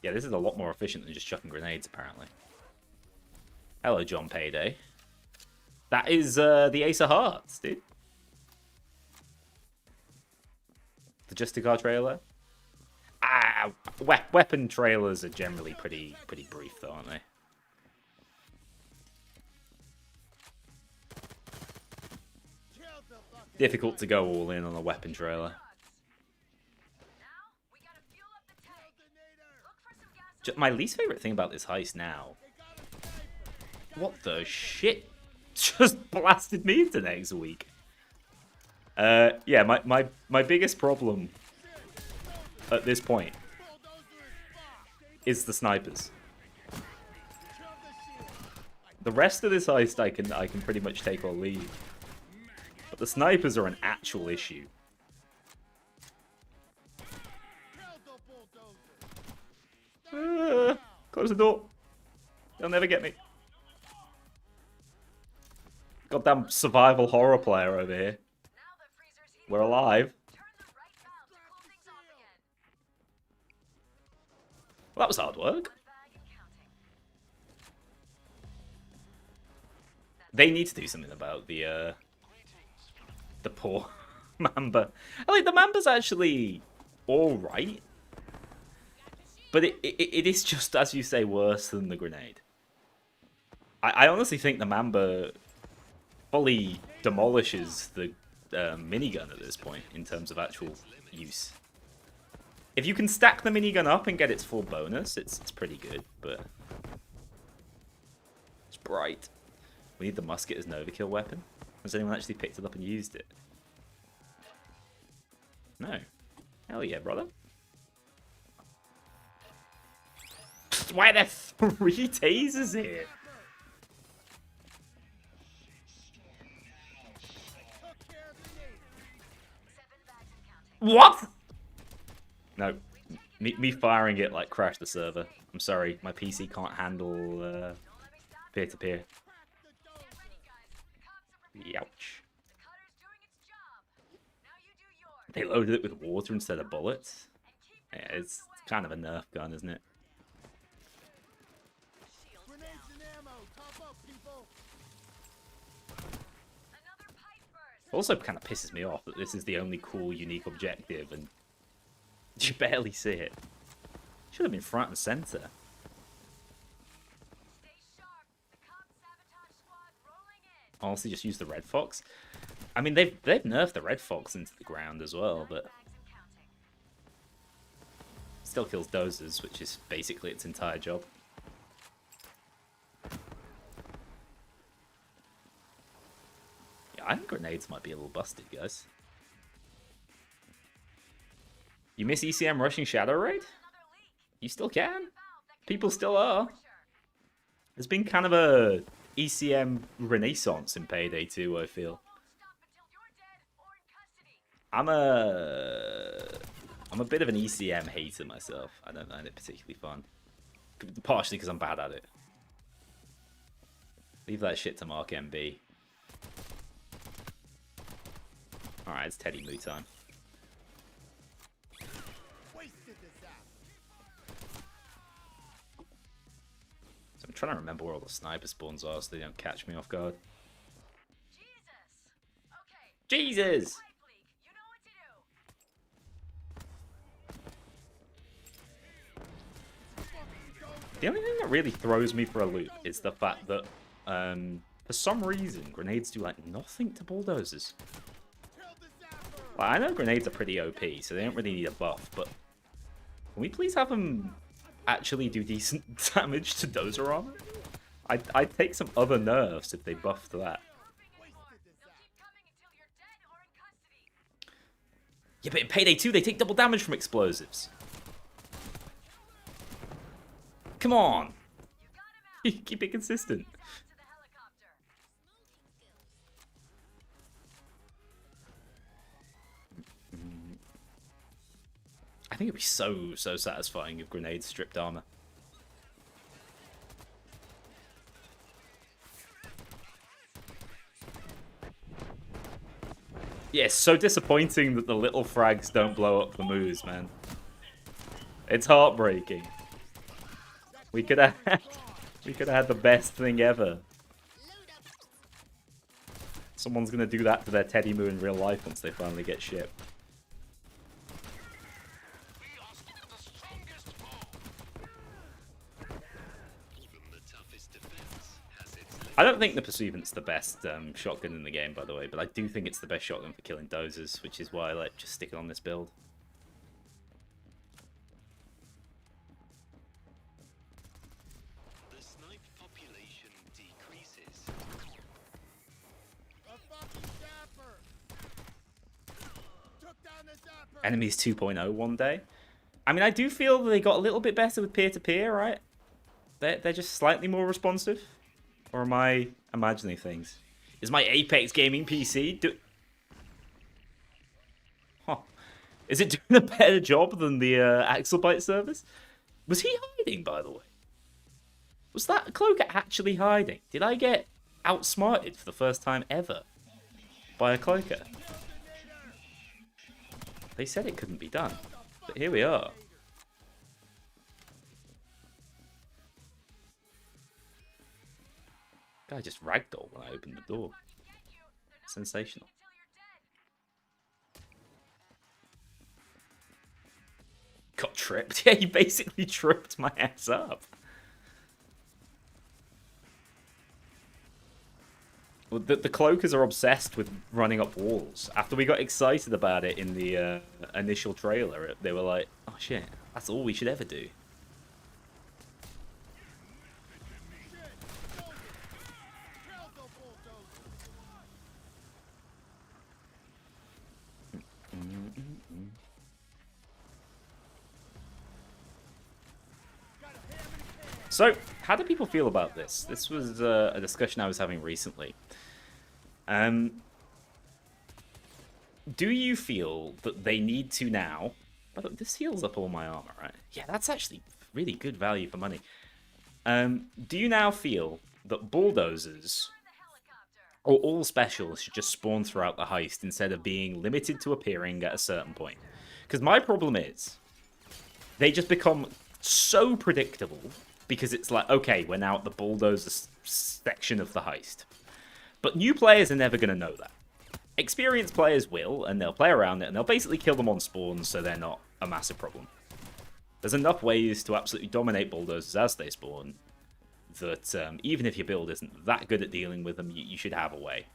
Yeah, this is a lot more efficient than just chucking grenades, apparently. Hello, John Payday. That is the Ace of Hearts, dude. The Just a Car trailer. Ah, weapon trailers are generally pretty brief, though, aren't they? Difficult to go all in on a weapon trailer. My least favorite thing about this heist now. What the shit? just blasted me into next week. Yeah, my biggest problem at this point is the snipers. The rest of this heist I can pretty much take or leave. But the snipers are an actual issue. Close the door. They'll never get me. Goddamn survival horror player over here. We're alive. Well, that was hard work. They need to do something about the poor Mamba. I think the Mamba's actually alright. But it is just, as you say, worse than the grenade. I honestly think the Mamba fully demolishes the minigun at this point in terms of actual use. If you can stack the minigun up and get its full bonus, it's pretty good, but it's bright. We need the musket as an overkill weapon. Has anyone actually picked it up and used it? No. Hell yeah, brother. Why are there 3 tasers here? What? No. Me firing it like crashed the server. I'm sorry, my PC can't handle peer-to-peer. Youch. They loaded it with water instead of bullets. Yeah, it's kind of a nerf gun, isn't it? Also kind of pisses me off that this is the only cool, unique objective and you barely see it. Should have been front and center. Honestly, just use the Red Fox. I mean, they've nerfed the Red Fox into the ground as well, but still kills dozers, which is basically its entire job. I think grenades might be a little busted, guys. You miss ECM rushing Shadow Raid? You still can. People still are. There's been kind of a ECM renaissance in Payday 2, I feel. I'm a bit of an ECM hater myself. I don't find it particularly fun. Partially because I'm bad at it. Leave that shit to Mark MB. Alright, it's Teddy Moo time. So I'm trying to remember where all the sniper spawns are so they don't catch me off guard. Jesus! The only thing that really throws me for a loop is the fact that, for some reason, grenades do like nothing to bulldozers. Well, I know grenades are pretty OP, so they don't really need a buff, but can we please have them actually do decent damage to dozer armor? I'd take some other nerfs if they buffed that. Yeah, but in Payday 2, they take double damage from explosives. Come on! Keep it consistent. I think it'd be so satisfying if grenades stripped armor. Yeah, it's so disappointing that the little frags don't blow up the moves, man. It's heartbreaking. We could have had the best thing ever. Someone's gonna do that to their Teddy Moo in real life once they finally get shipped. I don't think the Pursuivant's the best shotgun in the game, by the way, but I do think it's the best shotgun for killing dozers, which is why I like just stick it on this build. Enemies 2.0 one day. I mean, I do feel that they got a little bit better with peer-to-peer, right? They're just slightly more responsive. Or am I imagining things? Is my Apex gaming PC... Huh. Is it doing a better job than the Axelbyte service? Was he hiding, by the way? Was that Cloaker actually hiding? Did I get outsmarted for the first time ever by a Cloaker? They said it couldn't be done, but here we are. Guy just ragdolled when I opened the door. Sensational. Got tripped. Yeah, he basically tripped my ass up. Well, the Cloakers are obsessed with running up walls. After we got excited about it in the initial trailer, they were like, oh shit, that's all we should ever do. So, how do people feel about this? This was a discussion I was having recently. Do you feel that they need to now... By the way, this heals up all my armor, right? Yeah, that's actually really good value for money. Do you now feel that bulldozers or all specials should just spawn throughout the heist instead of being limited to appearing at a certain point? Because my problem is, they just become so predictable because it's like, okay, we're now at the bulldozer section of the heist. But new players are never going to know that. Experienced players will, and they'll play around it, and they'll basically kill them on spawns so they're not a massive problem. There's enough ways to absolutely dominate bulldozers as they spawn that even if your build isn't that good at dealing with them, you should have a way.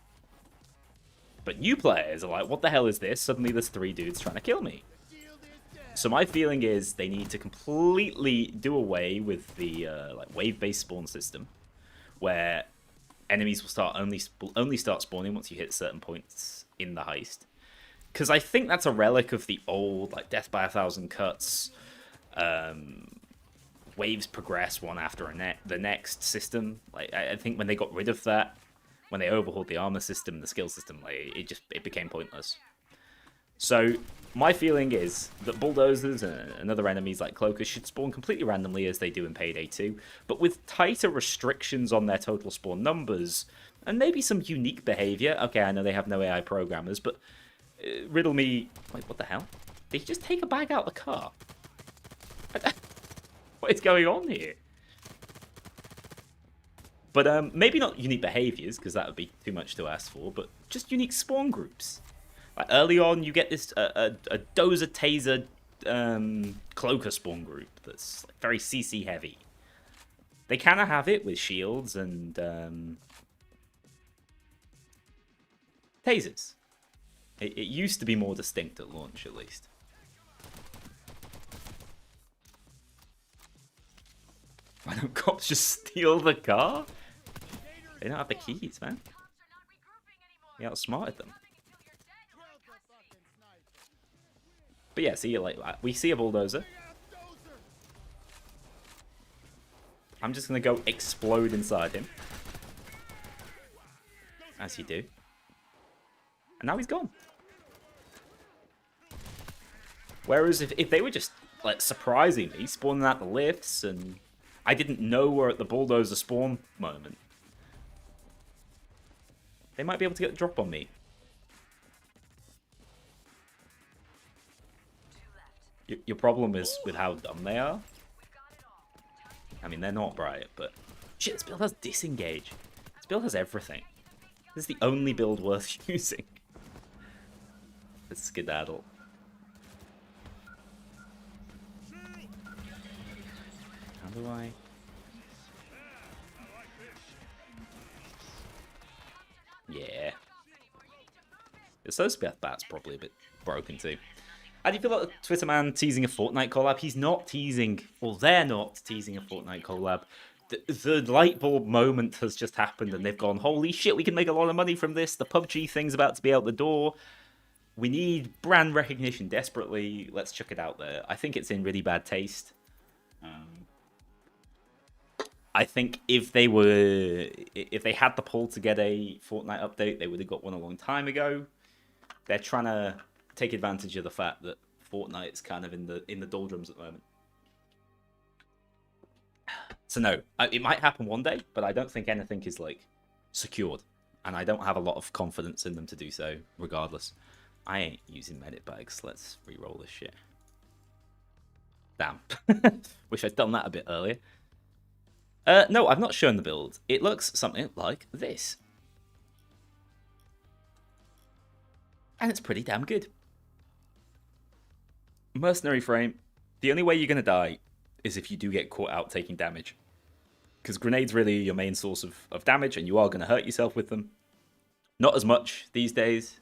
But new players are like, what the hell is this? Suddenly there's 3 dudes trying to kill me. So my feeling is they need to completely do away with the like wave-based spawn system, where enemies will start only start spawning once you hit certain points in the heist. Because I think that's a relic of the old like death by 1,000 cuts, waves progress one after the next system. Like I think when they got rid of that, when they overhauled the armor system, the skill system, like it became pointless. So my feeling is that bulldozers and other enemies like cloakers should spawn completely randomly as they do in Payday 2, but with tighter restrictions on their total spawn numbers and maybe some unique behavior. Okay, I know they have no AI programmers, but riddle me, wait, what the hell? Did he just take a bag out of the car? What is going on here? But maybe not unique behaviors, because that would be too much to ask for, but just unique spawn groups. Like early on, you get this a dozer taser cloaker spawn group that's like very CC heavy. They kind of have it with shields and tasers. It used to be more distinct at launch, at least. Why don't cops just steal the car? They don't have the keys, man. He outsmarted them. But yeah, see, like we see a bulldozer. I'm just gonna go explode inside him, as you do. And now he's gone. Whereas if they were just like surprising me, spawning out the lifts, and I didn't know we're at the bulldozer spawn moment, they might be able to get the drop on me. Your problem is with how dumb they are. I mean, they're not bright, but shit, this build has disengage. This build has everything. This is the only build worth using. Let's skedaddle. How do I? Yeah. The sociopath bat's probably a bit broken too. How do you feel about the Twitter man teasing a Fortnite collab? He's not teasing, or they're not teasing a Fortnite collab. The light bulb moment has just happened and they've gone, holy shit, we can make a lot of money from this. The PUBG thing's about to be out the door. We need brand recognition desperately. Let's chuck it out there. I think it's in really bad taste. I think if they had the pull to get a Fortnite update, they would have got one a long time ago. They're trying to take advantage of the fact that Fortnite's kind of in the doldrums at the moment. So no, it might happen one day, but I don't think anything is like secured, and I don't have a lot of confidence in them to do so. Regardless, I ain't using medit bags. Let's re-roll this shit. Damn, wish I'd done that a bit earlier. No, I've not shown the build. It looks something like this. And it's pretty damn good. Mercenary frame. The only way you're going to die is if you do get caught out taking damage. Because grenades really are your main source of damage, and you are going to hurt yourself with them. Not as much these days.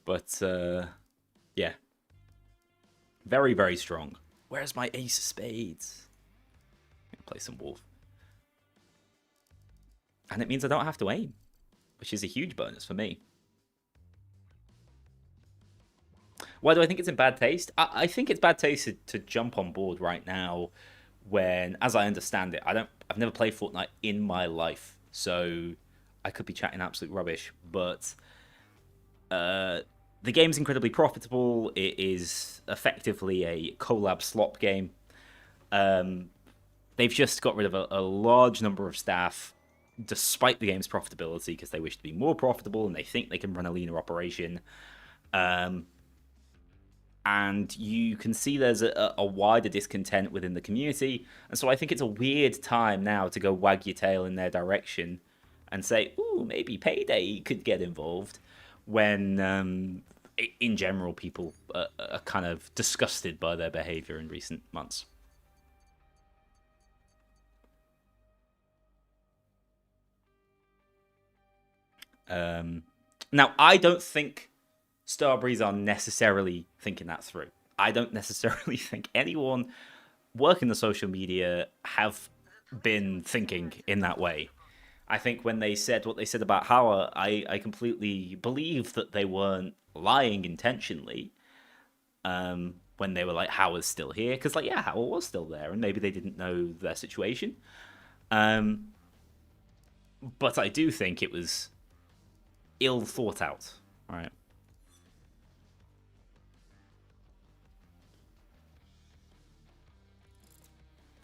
But, yeah. Very, very strong. Where's my ace of spades? I'm going to play some wolf. And it means I don't have to aim, which is a huge bonus for me. Why do I think it's in bad taste? I think it's bad taste to jump on board right now when, as I understand it, I've never played Fortnite in my life, so I could be chatting absolute rubbish, but the game's incredibly profitable. It is effectively a collab slop game. They've just got rid of a large number of staff despite the game's profitability because they wish to be more profitable and they think they can run a leaner operation. And you can see there's a wider discontent within the community. And so I think it's a weird time now to go wag your tail in their direction and say, ooh, maybe Payday could get involved, when in general people are kind of disgusted by their behavior in recent months. Now, I don't think Starbreeze are necessarily thinking that through. I don't necessarily think anyone working the social media have been thinking in that way. I think when they said what they said about Hauer, I completely believe that they weren't lying intentionally when they were like, Hauer's still here. Because, like, yeah, Hauer was still there, and maybe they didn't know their situation. But I do think it was ill thought out, right?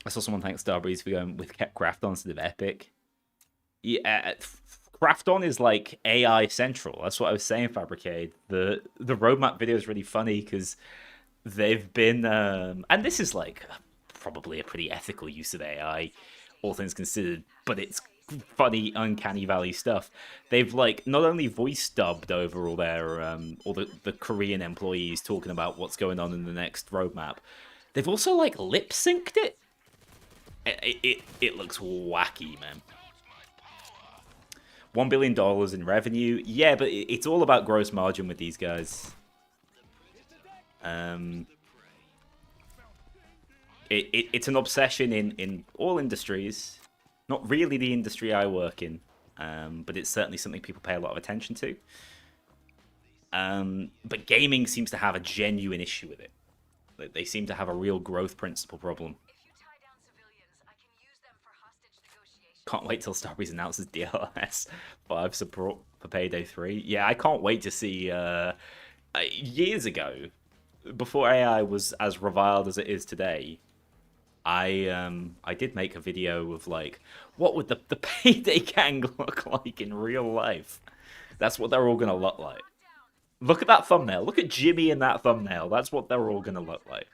I saw someone thank Starbreeze for going with Craft On instead of Epic. Yeah, Craft On is like AI central. That's what I was saying, Fabricade. The roadmap video is really funny because they've been, and this is like probably a pretty ethical use of AI, all things considered, but it's funny, uncanny valley stuff. They've like not only voice dubbed over all their all the Korean employees talking about what's going on in the next roadmap, they've also like lip synced it. It looks wacky, man. $1 billion in revenue. Yeah, but it's all about gross margin with these guys. It's an obsession in all industries. Not really the industry I work in, but it's certainly something people pay a lot of attention to. But gaming seems to have a genuine issue with it. They seem to have a real growth principle problem. Can't wait till Starbreeze announces DLS 5 support for Payday 3. Yeah, I can't wait to see... years ago, before AI was as reviled as it is today, I did make a video of, like, what would the Payday gang look like in real life? That's what they're all going to look like. Look at that thumbnail. Look at Jimmy in that thumbnail. That's what they're all going to look like.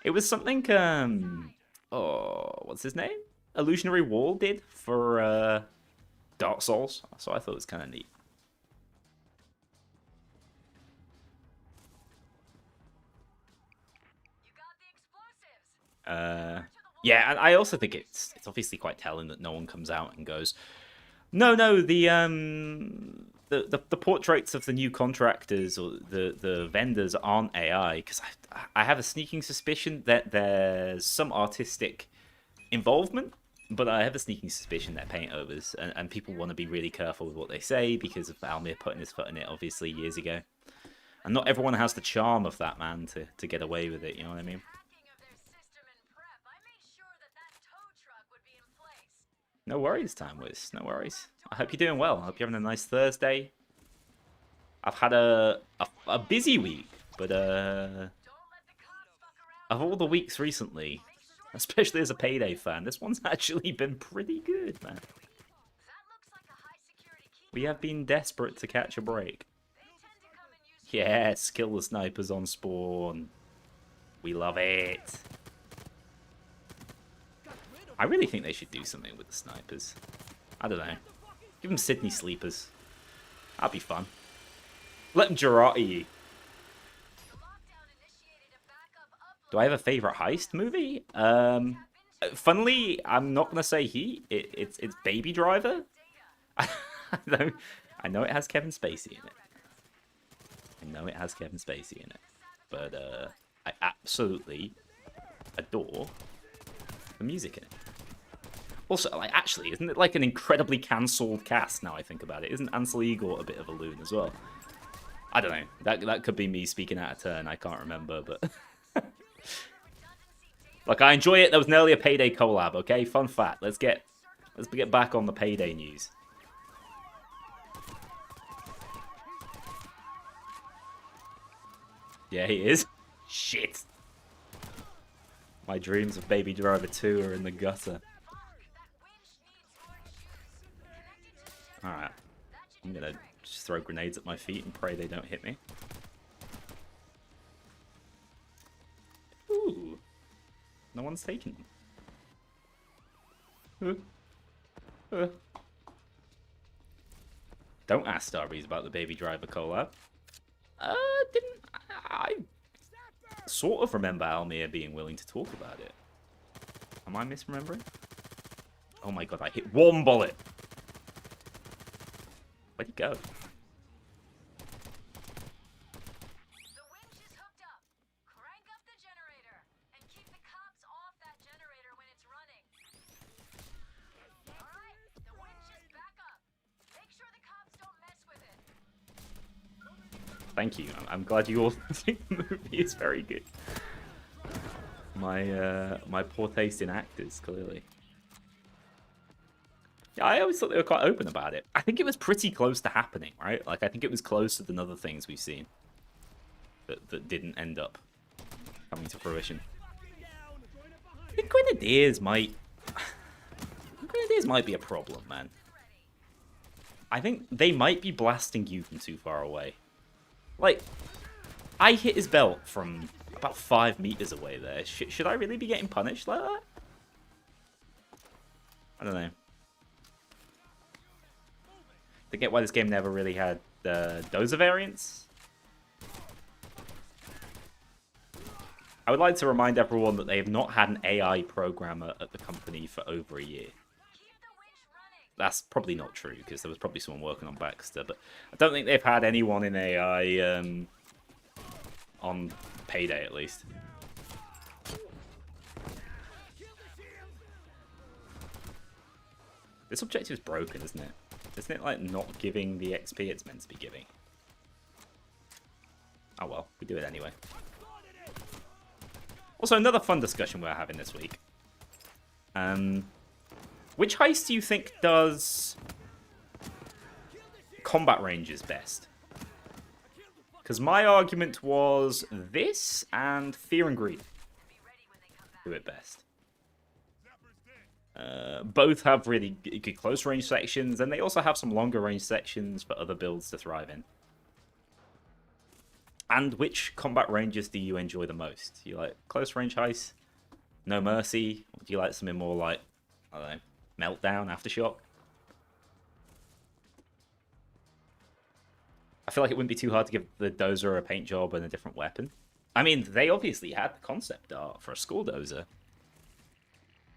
It was something, oh, what's his name? Illusionary Wall did for Dark Souls, so I thought it was kind of neat. Yeah, and I also think it's obviously quite telling that no one comes out and goes, no, the portraits of the new contractors or the vendors aren't AI, because I have a sneaking suspicion that there's some artistic involvement. But I have a sneaking suspicion they're paint overs, and people want to be really careful with what they say because of Almir putting his foot in it, obviously, years ago. And not everyone has the charm of that, man, to get away with it, you know what I mean? Hacking of their system and prep, I made sure that that tow truck would be in place. No worries, Time Wiz. No worries. I hope you're doing well. I hope you're having a nice Thursday. I've had a busy week, but Don't let the cops fuck around. of all the weeks recently, especially as a Payday fan, this one's actually been pretty good, man. That looks like a high security key. We have been desperate to catch a break. They tend to come in useful. Yes, kill the snipers on spawn. We love it. I really think they should do something with the snipers. I don't know. Give them Sydney sleepers. That'd be fun. Let them Girardi you. The lockdown initiated a backup upload. Do I have a favorite heist movie? Funnily, I'm not gonna say it's Baby Driver. I know it has Kevin Spacey in it. I know it has Kevin Spacey in it, but I absolutely adore the music in it. Also, like, actually, isn't it like an incredibly cancelled cast now I think about it? Isn't Ansel Elgort a bit of a loon as well? I don't know. That could be me speaking out of turn. I can't remember, but like, I enjoy it. There was nearly a Payday collab. Okay, fun fact. Let's get back on the Payday news. Yeah, he is. Shit. My dreams of Baby Driver 2 are in the gutter. Alright. I'm gonna just throw grenades at my feet and pray they don't hit me. Ooh. No one's taking them. Don't ask Starbreeze about the Baby Driver collab. I sort of remember Almir being willing to talk about it. Am I misremembering? Oh my god, I hit one bullet! Where'd he go? The winch is hooked up. Crank up the generator and keep the cops off that generator when it's running. All right, the winch is back up. Make sure the cops don't mess with it. Thank you. I'm glad you all think the movie is very good. My poor taste in actors, clearly. Yeah, I always thought they were quite open about it. I think it was pretty close to happening, right? Like, I think it was closer than other things we've seen that didn't end up coming to fruition. I think Grenadiers might be a problem, man. I think they might be blasting you from too far away. Like, I hit his belt from about 5 meters away there. Should I really be getting punished like that? I don't know. I get why this game never really had dozer variants. I would like to remind everyone that they have not had an AI programmer at the company for over a year. That's probably not true, because there was probably someone working on Baxter, but I don't think they've had anyone in AI on Payday, at least. This objective is broken, isn't it? Isn't it, like, not giving the XP it's meant to be giving? Oh well, we do it anyway. Also, another fun discussion we're having this week. Which heist do you think does combat ranges best? Because my argument was this and Fear and Greed do it best. Both have really good close range sections, and they also have some longer range sections for other builds to thrive in. And which combat ranges do you enjoy the most? Do you like close range heists, No Mercy, or do you like something more like, I don't know, Meltdown, Aftershock? I feel like it wouldn't be too hard to give the dozer a paint job and a different weapon. I mean, they obviously had the concept art for a school dozer.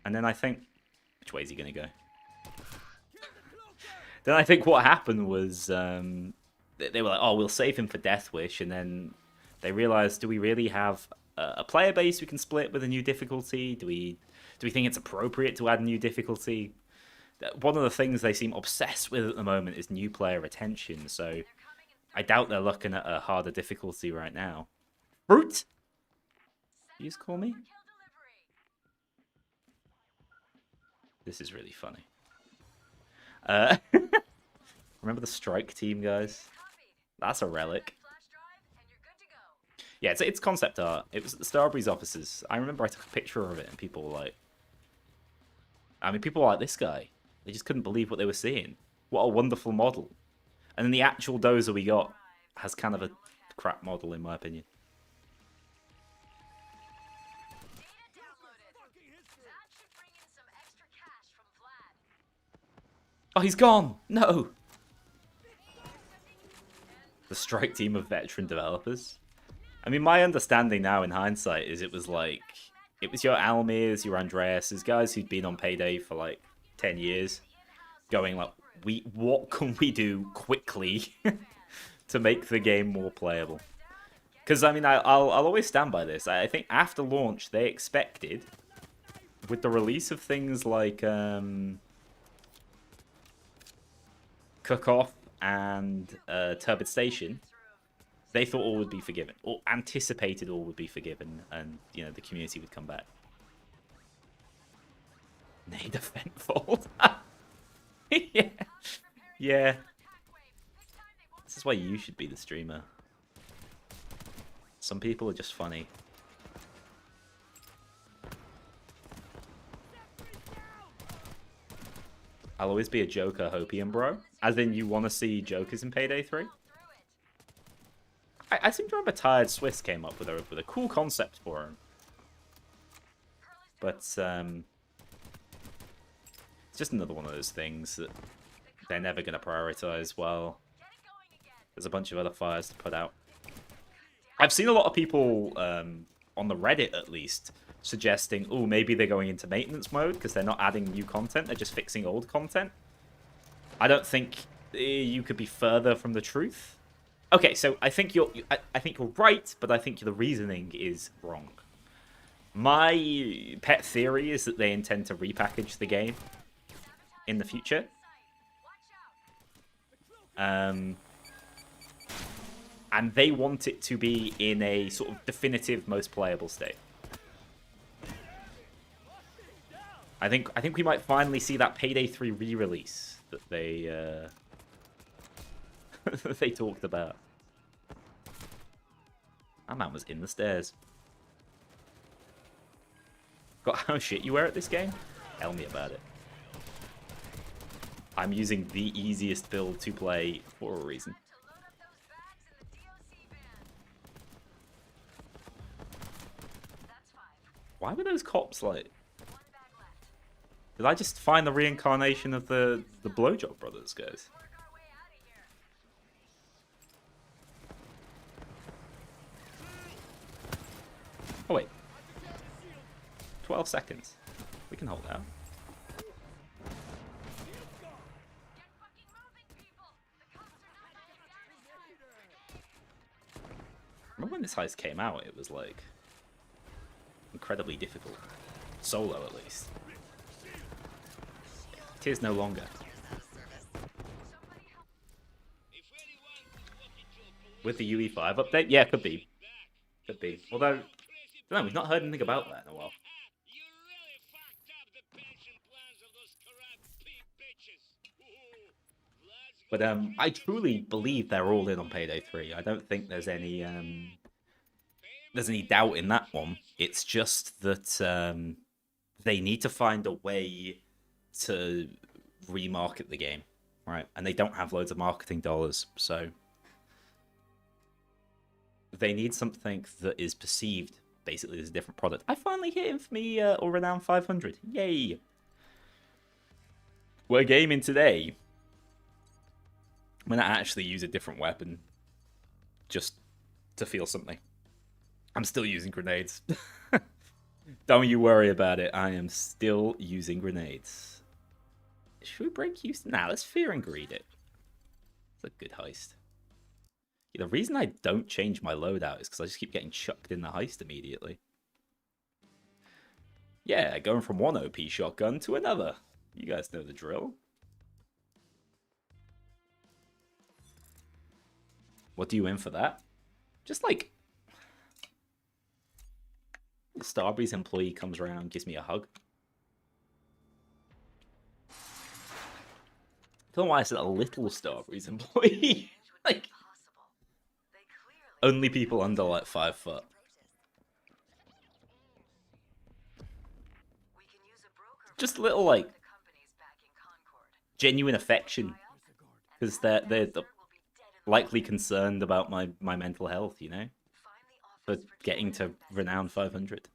And then I think, which way is he going to go? Then I think what happened was they were like, oh, we'll save him for Death Wish. And then they realized, do we really have a player base we can split with a new difficulty? Do we think it's appropriate to add a new difficulty? One of the things they seem obsessed with at the moment is new player retention. So I doubt they're looking at a harder difficulty right now. Brute! You just call me? This is really funny. Remember the strike team, guys? That's a relic. Yeah, it's concept art. It was at the Starbreeze offices. I remember I took a picture of it and people were like... I mean, people were like, this guy. They just couldn't believe what they were seeing. What a wonderful model. And then the actual dozer we got has kind of a crap model, in my opinion. Oh, he's gone! No! The strike team of veteran developers. I mean, my understanding now in hindsight is it was like... It was your Almirs, your Andreas's, guys who'd been on Payday for like 10 years. Going like, what can we do quickly to make the game more playable? Because, I mean, I'll always stand by this. I think after launch, they expected, with the release of things like Cook-Off and Turbid Station, they thought all would be forgiven, or anticipated all would be forgiven, and, you know, the community would come back. Need a vent fold. Yeah. Yeah. This is why you should be the streamer. Some people are just funny. I'll always be a Joker Hopium bro. As in, you want to see Jokers in Payday 3? I seem to remember Tired Swiss came up with a cool concept for him. But, it's just another one of those things that they're never going to prioritize well. There's a bunch of other fires to put out. I've seen a lot of people, on the Reddit at least, suggesting, oh, maybe they're going into maintenance mode because they're not adding new content, they're just fixing old content. I don't think you could be further from the truth. Okay, so I think you're right, but I think the reasoning is wrong. My pet theory is that they intend to repackage the game in the future. And they want it to be in a sort of definitive, most playable state. I think we might finally see that Payday 3 re-release that they they talked about. That man was in the stairs. Got how shit you were at this game? Tell me about it. I'm using the easiest build to play for a reason. Why were those cops like... Did I just find the reincarnation of the Blowjob Brothers, guys? Oh, wait. 12 seconds. We can hold out. Remember when this heist came out, it was like... incredibly difficult. Solo, at least. It is no longer. With the UE5 update? Yeah, could be. Could be. Although, no, we've not heard anything about that in a while. But I truly believe they're all in on Payday 3. I don't think there's any doubt in that one. It's just that they need to find a way to remarket the game, right? And they don't have loads of marketing dollars, so they need something that is perceived basically as a different product. I finally hit Infamy or Renown 500. Yay! We're gaming today. I'm gonna actually use a different weapon just to feel something. I'm still using grenades. Don't you worry about it. I am still using grenades. Should we break Houston? Nah, let's fear and greed it. It's a good heist. Yeah, the reason I don't change my loadout is because I just keep getting chucked in the heist immediately. Yeah, going from one OP shotgun to another. You guys know the drill. What do you win for that? Just like Starbreeze employee comes around, gives me a hug. I don't know why I said a little Starbreeze employee. Like only people under like 5 foot. Just little like genuine affection, because they're likely concerned about my mental health, you know, for getting to renown 500.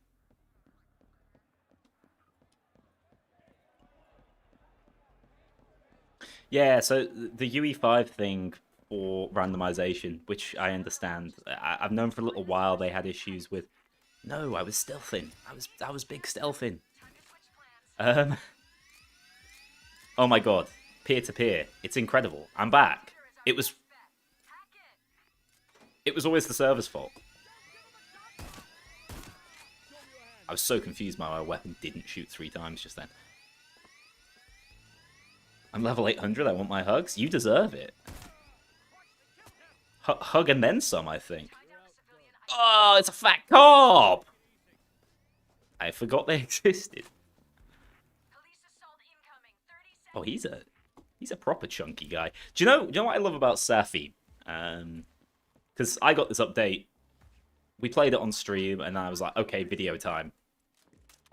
Yeah, so the UE5 thing for randomization, which I understand, I've known for a little while they had issues with. No, I was stealthing. I was big stealthing. Oh my god, peer to peer, it's incredible. I'm back. It was always the server's fault. I was so confused my weapon didn't shoot 3 times just then. I'm level 800, I want my hugs. You deserve it. Hug and then some, I think. Oh, it's a fat cop! I forgot they existed. Oh, he's a proper chunky guy. Do you know what I love about Safi? Because I got this update. We played it on stream, and I was like, okay, video time.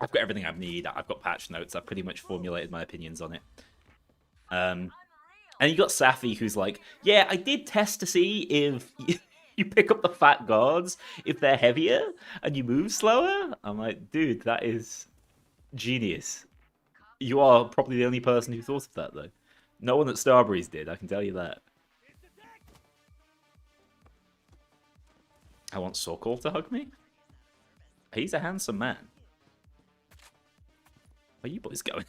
I've got everything I need. I've got patch notes. I've pretty much formulated my opinions on it. And you got Safi, who's like, yeah, I did test to see if you pick up the fat guards, if they're heavier, and you move slower. I'm like, dude, that is genius. You are probably the only person who thought of that, though. No one at Starbreeze did, I can tell you that. I want Sokol to hug me? He's a handsome man. Where are you boys going?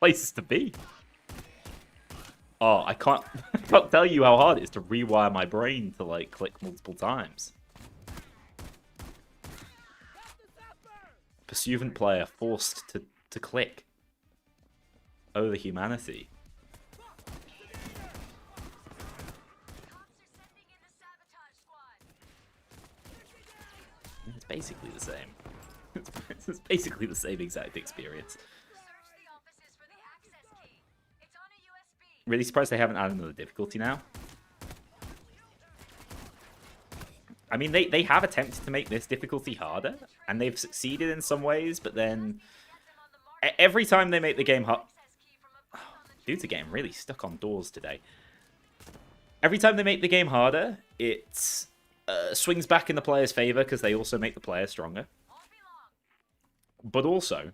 Places to be. Oh, I can't tell you how hard it is to rewire my brain to, like, click multiple times. Pursuant player forced to click. Oh, the humanity. It's basically the same. It's basically the same exact experience. Really surprised they haven't added another difficulty now. I mean, they have attempted to make this difficulty harder, and they've succeeded in some ways, but then every time they make the game hard... Oh, dudes are getting really stuck on doors today. Every time they make the game harder, it swings back in the player's favor because they also make the player stronger. But also,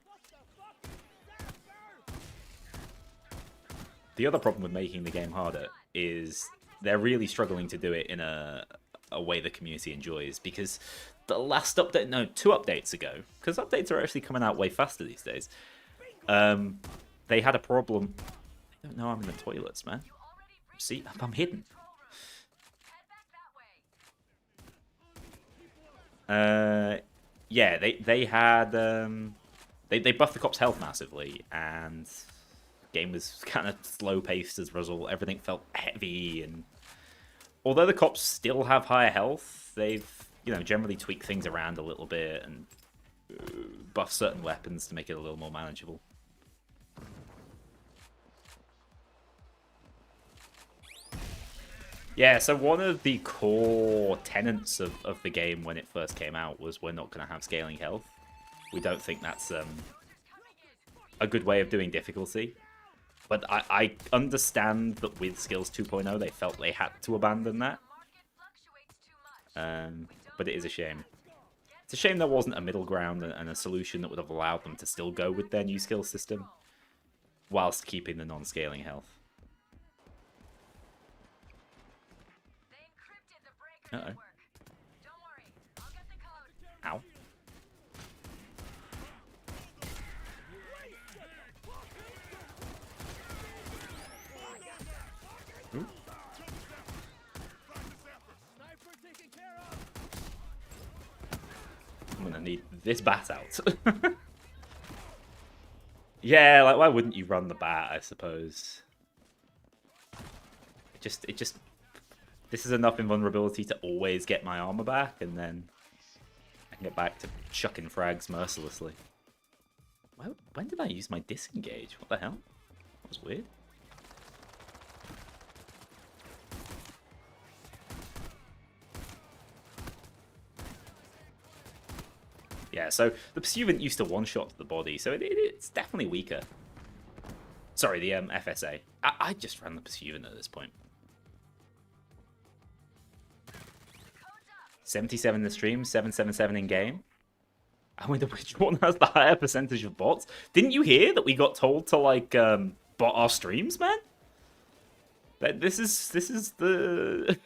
the other problem with making the game harder is they're really struggling to do it in a way the community enjoys, because the last update, no, 2 updates ago, because updates are actually coming out way faster these days, they had a problem. I don't know, I'm in the toilets, man. See, I'm hidden. Yeah, they had they buffed the cop's health massively, and the game was kind of slow paced as a result. Everything felt heavy, and although the cops still have higher health, they've generally tweaked things around a little bit and buffed certain weapons to make it a little more manageable. Yeah, so one of the core tenets of the game when it first came out was we're not going to have scaling health. We don't think that's a good way of doing difficulty. But I understand that with Skills 2.0 they felt they had to abandon that. But it is a shame. It's a shame there wasn't a middle ground and a solution that would have allowed them to still go with their new skill system whilst keeping the non-scaling health. Uh-oh. Ow. Ooh. I'm gonna need this bat out. Yeah, like why wouldn't you run the bat, I suppose? It just This is enough invulnerability to always get my armor back, and then I can get back to chucking frags mercilessly. When did I use my disengage? What the hell? That was weird. Yeah, so the Pursuivant used to one-shot to the body, so it's definitely weaker. Sorry, the FSA. I just ran the Pursuivant at this point. 77 in the stream, 777 in game. I wonder which one has the higher percentage of bots. Didn't you hear that we got told to like bot our streams, man? This is the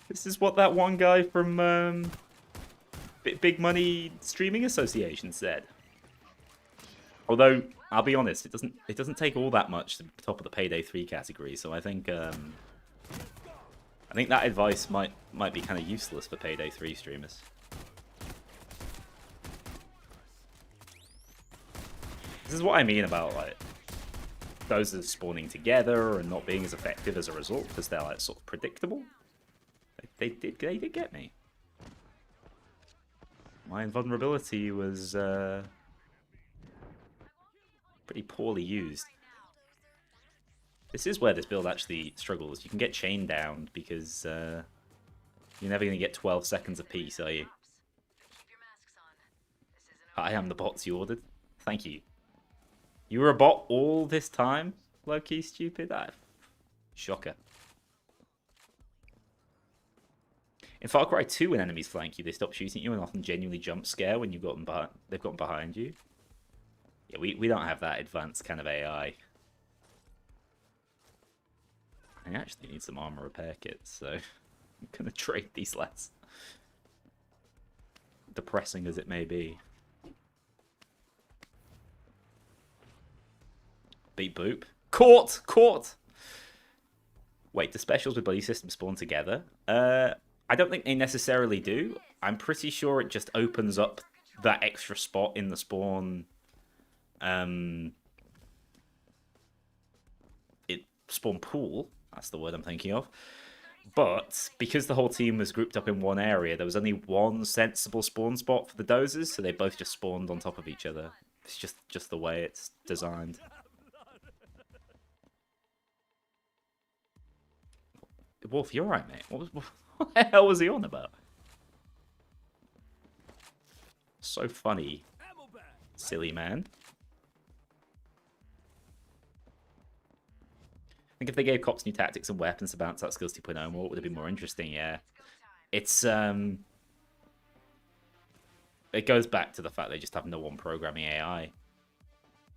this is what that one guy from Big Money Streaming Association said. Although I'll be honest, it doesn't take all that much to top of the Payday 3 category. So I think that advice might be kind of useless for Payday 3 streamers. This is what I mean about like those that are spawning together and not being as effective as a result because they're like sort of predictable. They did get me. My invulnerability was pretty poorly used. This is where this build actually struggles. You can get chained down because you're never going to get 12 seconds of peace, are you? I am the bots you ordered. Thank you. You were a bot all this time? Low-key stupid? Shocker. In Far Cry 2, when enemies flank you, they stop shooting you and often genuinely jump scare when you've gotten they've gotten behind you. Yeah, we don't have that advanced kind of AI. I actually need some armor repair kits, so I'm gonna trade these lads. Depressing as it may be. Beat boop. Caught! Wait, do specials with buddy system spawn together? I don't think they necessarily do. I'm pretty sure it just opens up that extra spot in the spawn. Spawn pool. That's the word I'm thinking of. But because the whole team was grouped up in one area, there was only one sensible spawn spot for the dozers, so they both just spawned on top of each other. It's just the way it's designed. Wolf, you're right, mate. What the hell was he on about? So funny. Silly man. I think if they gave cops new tactics and weapons to bounce out skills 2.0 more, it would have been more interesting, yeah. It's, it goes back to the fact they just have no one programming AI.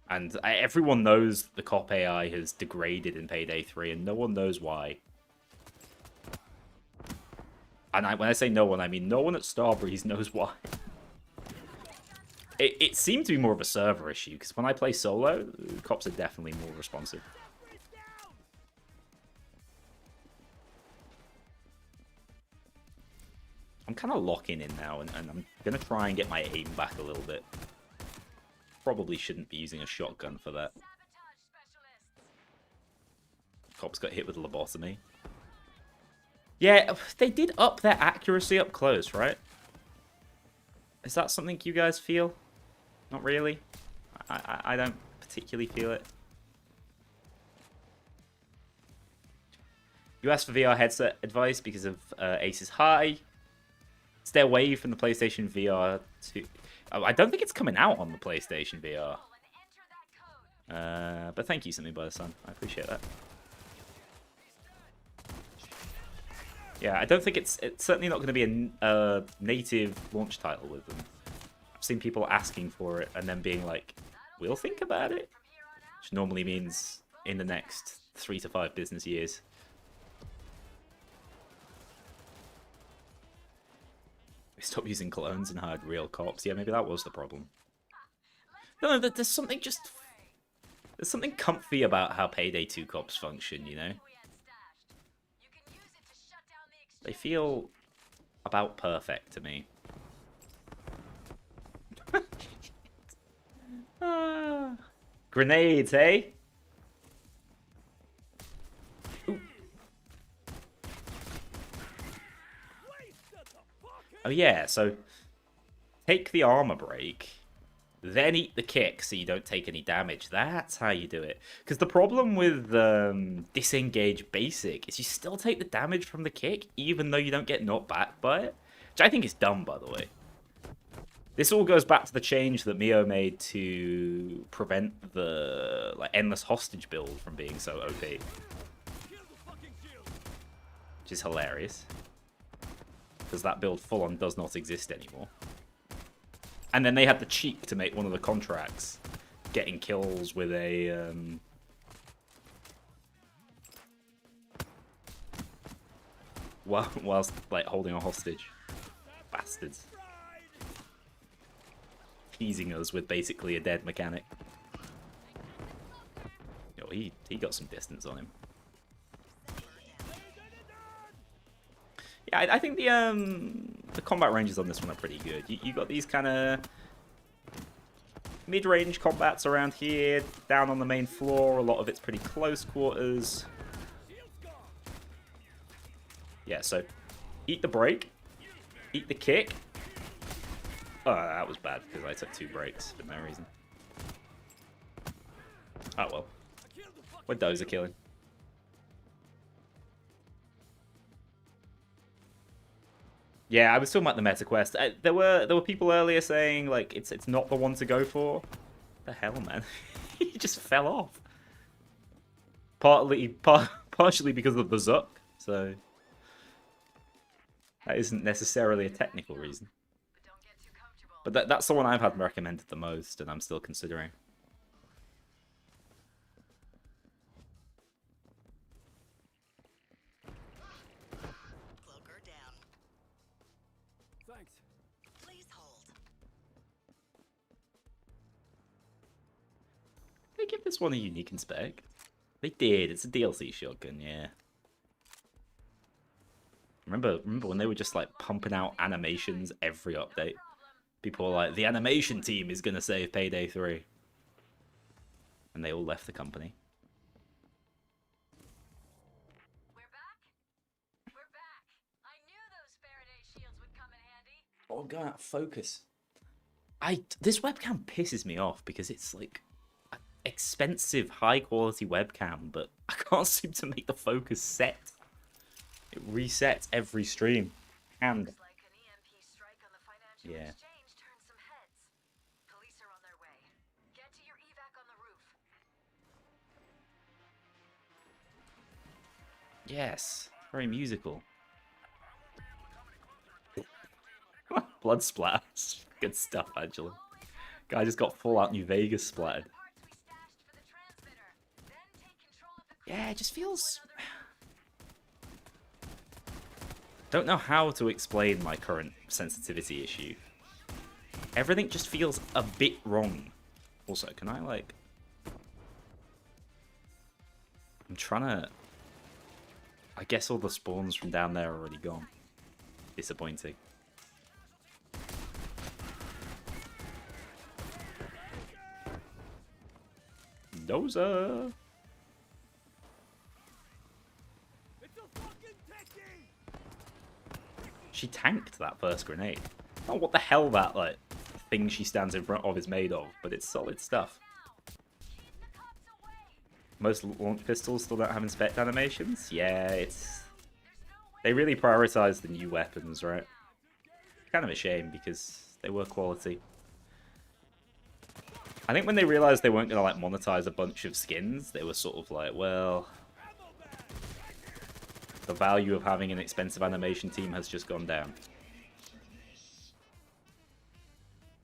And everyone knows the cop AI has degraded in Payday 3, and no one knows why. And when I say no one, I mean no one at Starbreeze knows why. It seemed to be more of a server issue, because when I play solo, cops are definitely more responsive. I'm kind of locking in now, and I'm going to try and get my aim back a little bit. Probably shouldn't be using a shotgun for that. Cops got hit with lobotomy. Yeah, they did up their accuracy up close, right? Is that something you guys feel? Not really. I don't particularly feel it. You asked for VR headset advice because of Aces High. Stay away from the PlayStation VR 2. I don't think it's coming out on the PlayStation VR. But thank you, Something by the Sun. I appreciate that. Yeah, I don't think it's certainly not going to be a native launch title with them. I've seen people asking for it and then being like, we'll think about it. Which normally means in the next 3 to 5 business years. We stopped using clones and hired real cops. Yeah, maybe that was the problem. No, there's something there's something comfy about how Payday 2 cops function, you know? They feel about perfect to me. Grenades, hey? Ooh. yeah, so take the armor break, then eat the kick so you don't take any damage. That's how you do it. Because the problem with disengage basic is you still take the damage from the kick, even though you don't get knocked back by it. Which I think is dumb, by the way. This all goes back to the change that Mio made to prevent the endless hostage build from being so OP. Which is hilarious. Because that build full-on does not exist anymore. And then they had the cheek to make one of the contracts getting kills with a... whilst like holding a hostage. Bastards. Teasing us with basically a dead mechanic. Yo, he got some distance on him. Yeah, I think the combat ranges on this one are pretty good. You got these kind of mid-range combats around here, down on the main floor. A lot of it's pretty close quarters. Yeah, so eat the break, eat the kick. Oh, that was bad because I took 2 breaks for no reason. Oh well. We're dozer killing. Yeah, I was talking about the meta quest. There were people earlier saying like it's not the one to go for. The hell, man! He just fell off. Partially because of the Zuck, so that isn't necessarily a technical reason. But that's the one I've had recommended the most, and I'm still considering. Cloaker down. Thanks. Please hold. They give this one a unique inspect. They did. It's a DLC shotgun, yeah. Remember when they were just like pumping out animations every update? People were like, the animation team is gonna save Payday 3. And they all left the company. We're back? We're back. I knew those Faraday shields would come in handy. Oh, I'm going out of focus. This webcam pisses me off because it's like an expensive, high quality webcam, but I can't seem to make the focus set. It resets every stream. And Looks like an EMP strike on the financial yeah. exchange turned some heads. Police are on their way. Get to your evac on the roof. Yes, very musical. Blood splatters. Good stuff, Angela. Guy just got full out New Vegas splattered. Parts we stashed for the transmitter. Then take control of the Yeah, it just feels... Don't know how to explain my current sensitivity issue. Everything just feels a bit wrong. Also, can I, like... I'm trying to... I guess all the spawns from down there are already gone. Disappointing. Dozer! She tanked that first grenade. I don't know what the hell that like thing she stands in front of is made of, but it's solid stuff. keep the cops away. Most launch pistols still don't have inspect animations. Yeah, it's... There's no way. They really prioritize the new weapons, right? Kind of a shame because they were quality. I think when they realized they weren't going to like monetize a bunch of skins, they were sort of like, well, the value of having an expensive animation team has just gone down.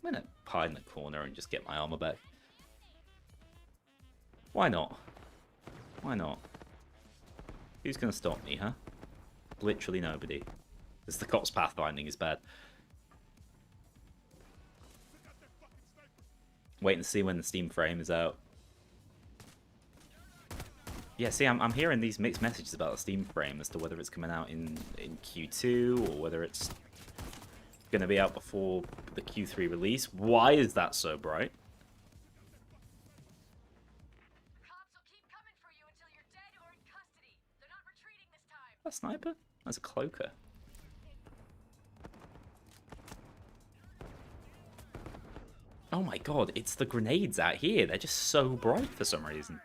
I'm going to hide in the corner and just get my armor back. Why not? Why not? Who's going to stop me, huh? Literally nobody. Because the cops pathfinding is bad. Wait and see when the Steam frame is out. Yeah, see, I'm hearing these mixed messages about the Steam frame as to whether it's coming out in Q2 or whether it's going to be out before the Q3 release. Why is that so bright? The cops will keep coming for you until you're dead or in custody. They're not retreating this time. A sniper? That's a cloaker. Oh my god, it's the grenades out here. They're just so bright for some reason.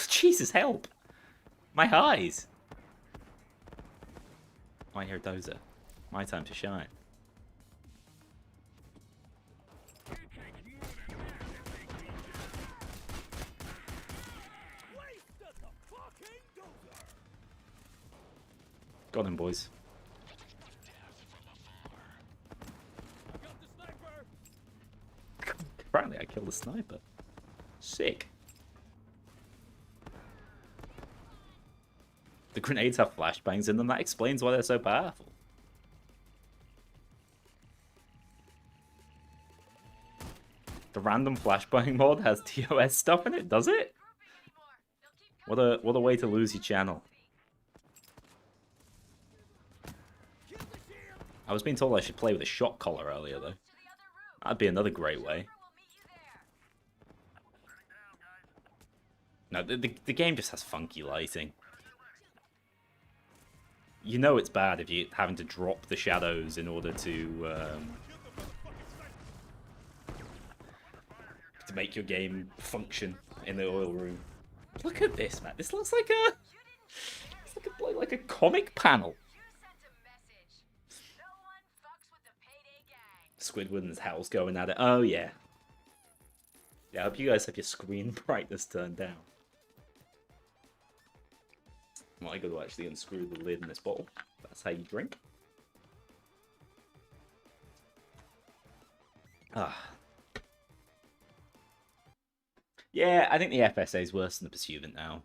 Jesus, help! My eyes! My hair dozer. My time to shine. Got him, boys. Got the sniper. Apparently I killed a sniper. Sick. The grenades have flashbangs in them. That explains why they're so powerful. The random flashbang mod has TOS stuff in it, does it? What a way to lose your channel. I was being told I should play with a shot collar earlier though. That'd be another great way. No, the game just has funky lighting. You know it's bad if you're having to drop the shadows in order to make your game function in the oil room. Look at this, man. This looks like a like a comic panel. Squidward and his house going at it. Oh yeah. Yeah, I hope you guys have your screen brightness turned down. Well, I got to actually unscrew the lid in this bottle. That's how you drink. Ah. Yeah, I think the FSA is worse than the Pursuivant now.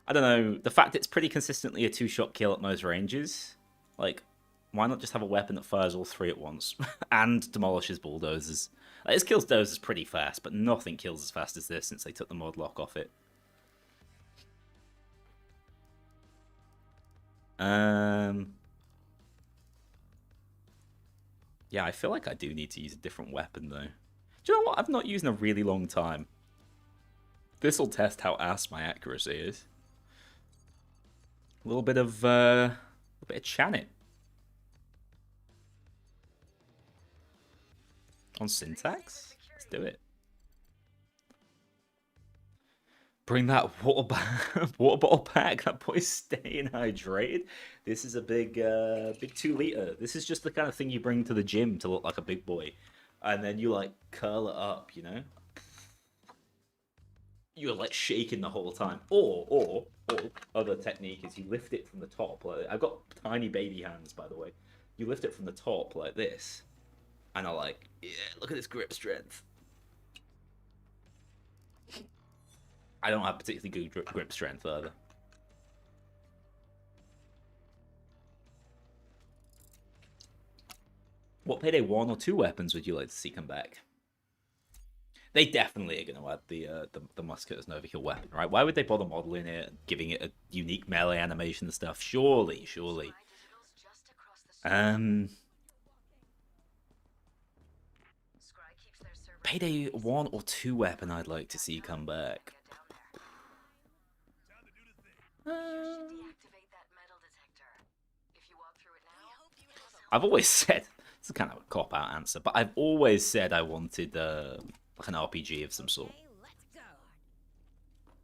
I don't know. The fact it's pretty consistently a two-shot kill at most ranges. Like, why not just have a weapon that fires all three at once and demolishes bulldozers? Like, this kills dozers pretty fast, but nothing kills as fast as this since they took the mod lock off it. Yeah, I feel like I do need to use a different weapon though. Do you know what? I've not used in a really long time. This will test how ass my accuracy is. A little bit of Chanit. On syntax? Let's do it. Bring that water bottle back. That boy's staying hydrated. This is a big 2 liter. This is just the kind of thing you bring to the gym to look like a big boy. And then you like curl it up, you know? You're like shaking the whole time. Or other technique is you lift it from the top. Like, I've got tiny baby hands, by the way. You lift it from the top like this. And I'm like, yeah, look at this grip strength. I don't have particularly good grip strength either. What Payday 1 or 2 weapons would you like to see come back? They definitely are going to add the musket as an overkill weapon, right? Why would they bother modeling it, giving it a unique melee animation and stuff? Surely. Payday 1 or 2 weapon I'd like to see come back. I've always said, this is kind of a cop-out answer, but I've always said I wanted like an RPG of some sort.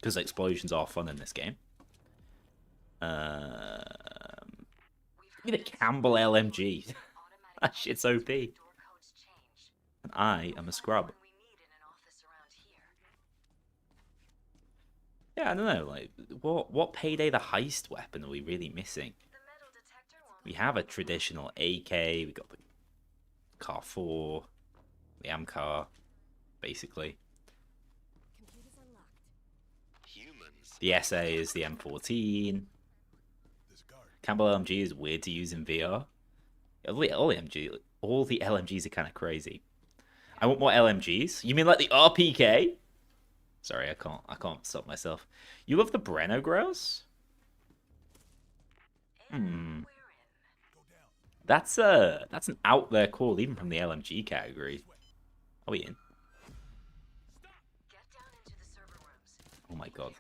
Because explosions are fun in this game. Give me the Campbell LMG. That shit's OP. And I am a scrub. Yeah, I don't know, like, what Payday the heist weapon are we really missing? We have a traditional AK, we got the Car 4, the AMCAR, basically. The SA is the M14. Campbell LMG is weird to use in VR. All the LMGs are kind of crazy. I want more LMGs. You mean like the RPK? Sorry, I can't stop myself. You love the Breno Grouse? That's an out there call, even from the LMG category. Are we in? Oh my god.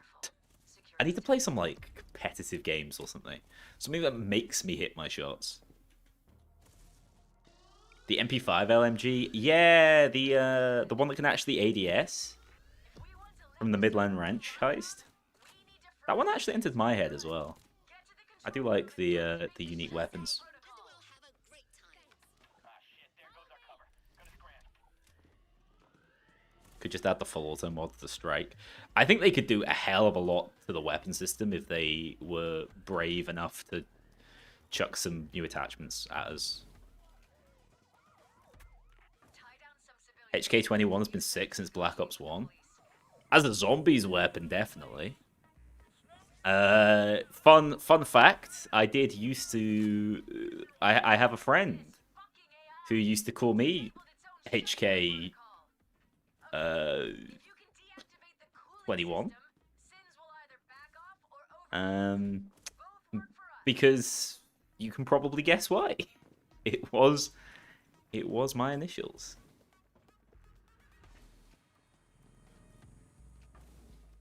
I need to play some like competitive games or something. Something that makes me hit my shots. The MP5 LMG, yeah, the one that can actually ADS from the Midland Ranch heist. That one actually entered my head as well. I do like the unique weapons. Could just add the full auto mod to the strike. I think they could do a hell of a lot to the weapon system if they were brave enough to chuck some new attachments at us. HK-21 has been sick since Black Ops 1. As a zombies weapon, definitely. Fun fact, I did used to... I have a friend who used to call me HK... 21. Because you can probably guess why. It was my initials.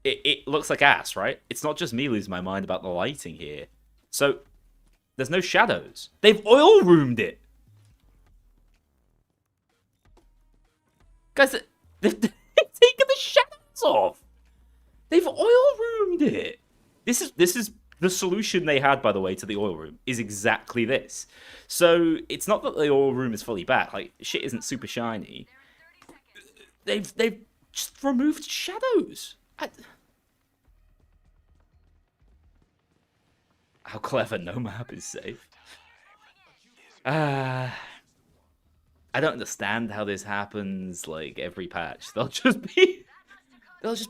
It looks like ass, right? It's not just me losing my mind about the lighting here. So, there's no shadows. They've oil roomed it. Guys, they've taken the shadows off. They've oil roomed it. This is the solution they had, by the way, to the oil room is exactly this. So it's not that the oil room is fully back. Like, shit isn't super shiny. They've just removed shadows. How clever, no map is safe. I don't understand how this happens. Like every patch, there'll just be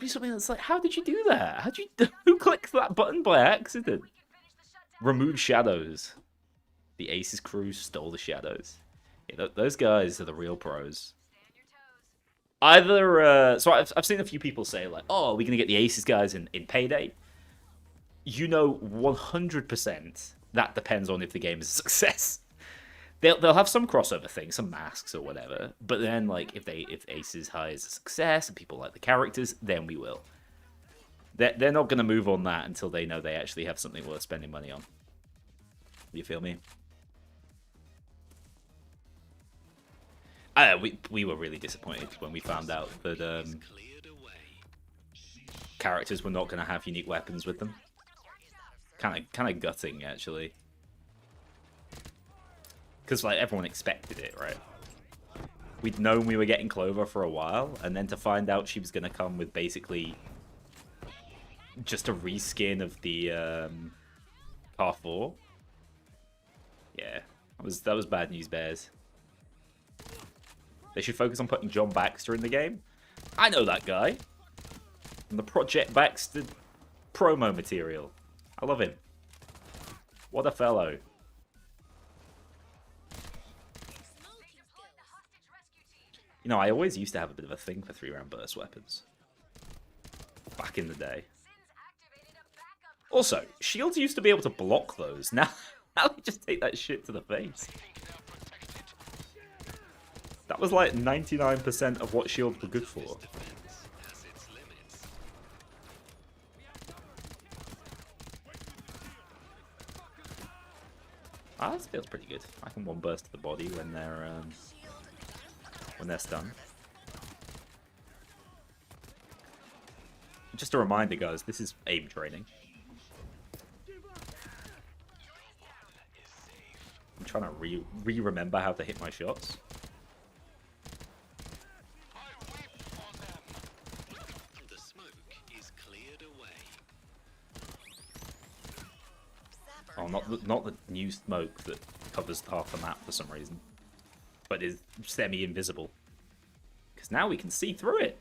something that's like, how did you do that? Who clicked that button by accident? Remove shadows. The Aces crew stole the shadows. Yeah, those guys are the real pros. Either so I've seen a few people say like, oh, are we gonna get the Aces guys in Payday? You know, 100% that depends on if the game is a success. They'll have some crossover thing, some masks or whatever. But then, like, if Aces High is a success and people like the characters, then we will. They're not gonna move on that until they know they actually have something worth spending money on. You feel me? We were really disappointed when we found out that characters were not gonna have unique weapons with them. Kind of gutting, actually. Because, like, everyone expected it, right? We'd known we were getting Clover for a while, and then to find out she was going to come with basically just a reskin of the Car 4. Yeah, that was bad news, Bears. They should focus on putting John Baxter in the game. I know that guy. And the Project Baxter promo material. I love him. What a fellow. You know, I always used to have a bit of a thing for 3-round burst weapons. Back in the day. Also, shields used to be able to block those. Now they just take that shit to the face. That was like 99% of what shields were good for. Ah, this feels pretty good. I can one burst to the body when they're stunned. Just a reminder, guys, this is aim training. I'm trying to remember how to hit my shots. Oh, not the new smoke that covers half the map for some reason, but is semi-invisible. Because now we can see through it.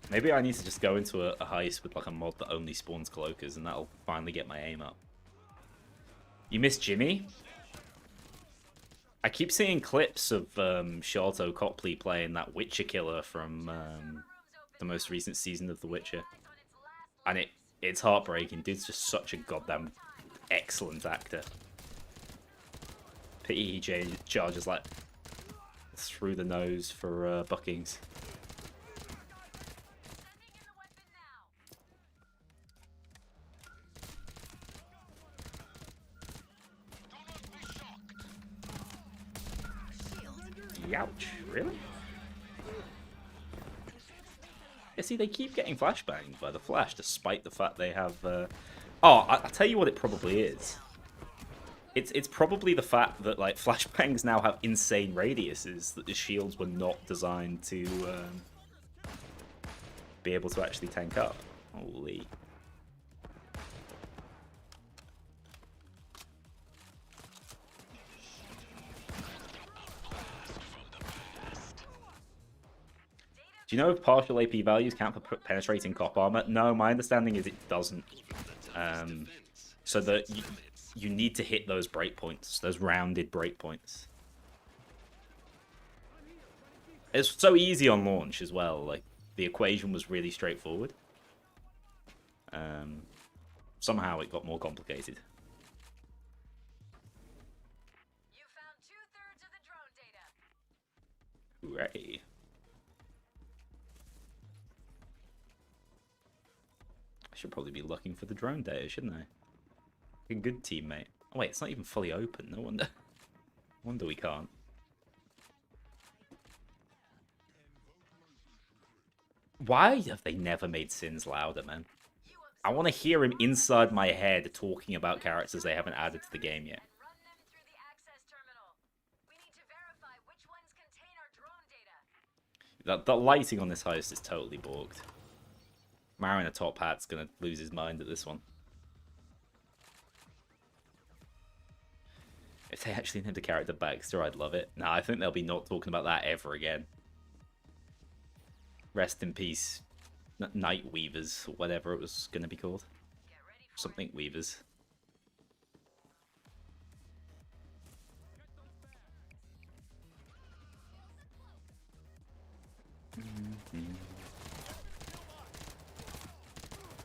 Maybe I need to just go into a heist with like a mod that only spawns cloakers, and that'll finally get my aim up. You miss Jimmy? I keep seeing clips of Sharlto Copley playing that Witcher killer from the most recent season of The Witcher. And it's heartbreaking. Dude's just such a goddamn excellent actor. Pity he charges like through the nose for bookings. Ouch, really? Yeah, see, they keep getting flashbanged by the Flash, despite the fact they have... Oh, I'll tell you what it probably is. It's probably the fact that, like, flashbangs now have insane radiuses that the shields were not designed to be able to actually tank up. Holy... Do you know if partial AP values count for penetrating cop armor? No, my understanding is it doesn't. So that you need to hit those breakpoints, those rounded breakpoints. It's so easy on launch as well. Like, the equation was really straightforward. Somehow it got more complicated. You found 2/3 of the drone data. Hooray. I should probably be looking for the drone data, shouldn't I? A good teammate. Oh wait, it's not even fully open. No wonder. Wonder we can't. Why have they never made Sins louder, man? I want to hear him inside my head talking about characters they haven't added to the game yet. Run them through the access terminal. We need to verify which ones contain our drone data. The lighting on this heist is totally borked. Mario in a top hat's gonna lose his mind at this one. If they actually named a character Baxter, I'd love it. Nah, I think they'll be not talking about that ever again. Rest in peace, Night Weavers, or whatever it was gonna be called. Something Weavers.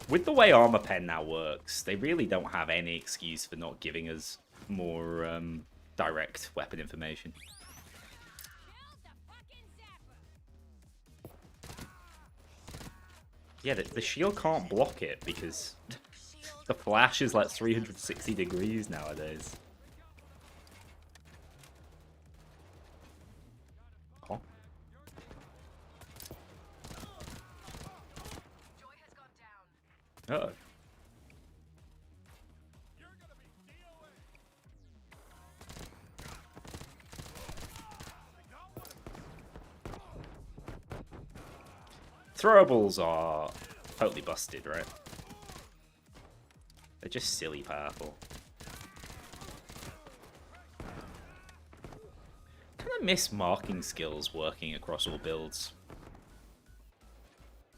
With the way Armor Pen now works, they really don't have any excuse for not giving us more direct weapon information. Yeah, the shield can't block it because the flash is like 360 degrees nowadays. Oh. Uh-oh. Throwables are totally busted, right? They're just silly powerful. Kind of miss marking skills working across all builds.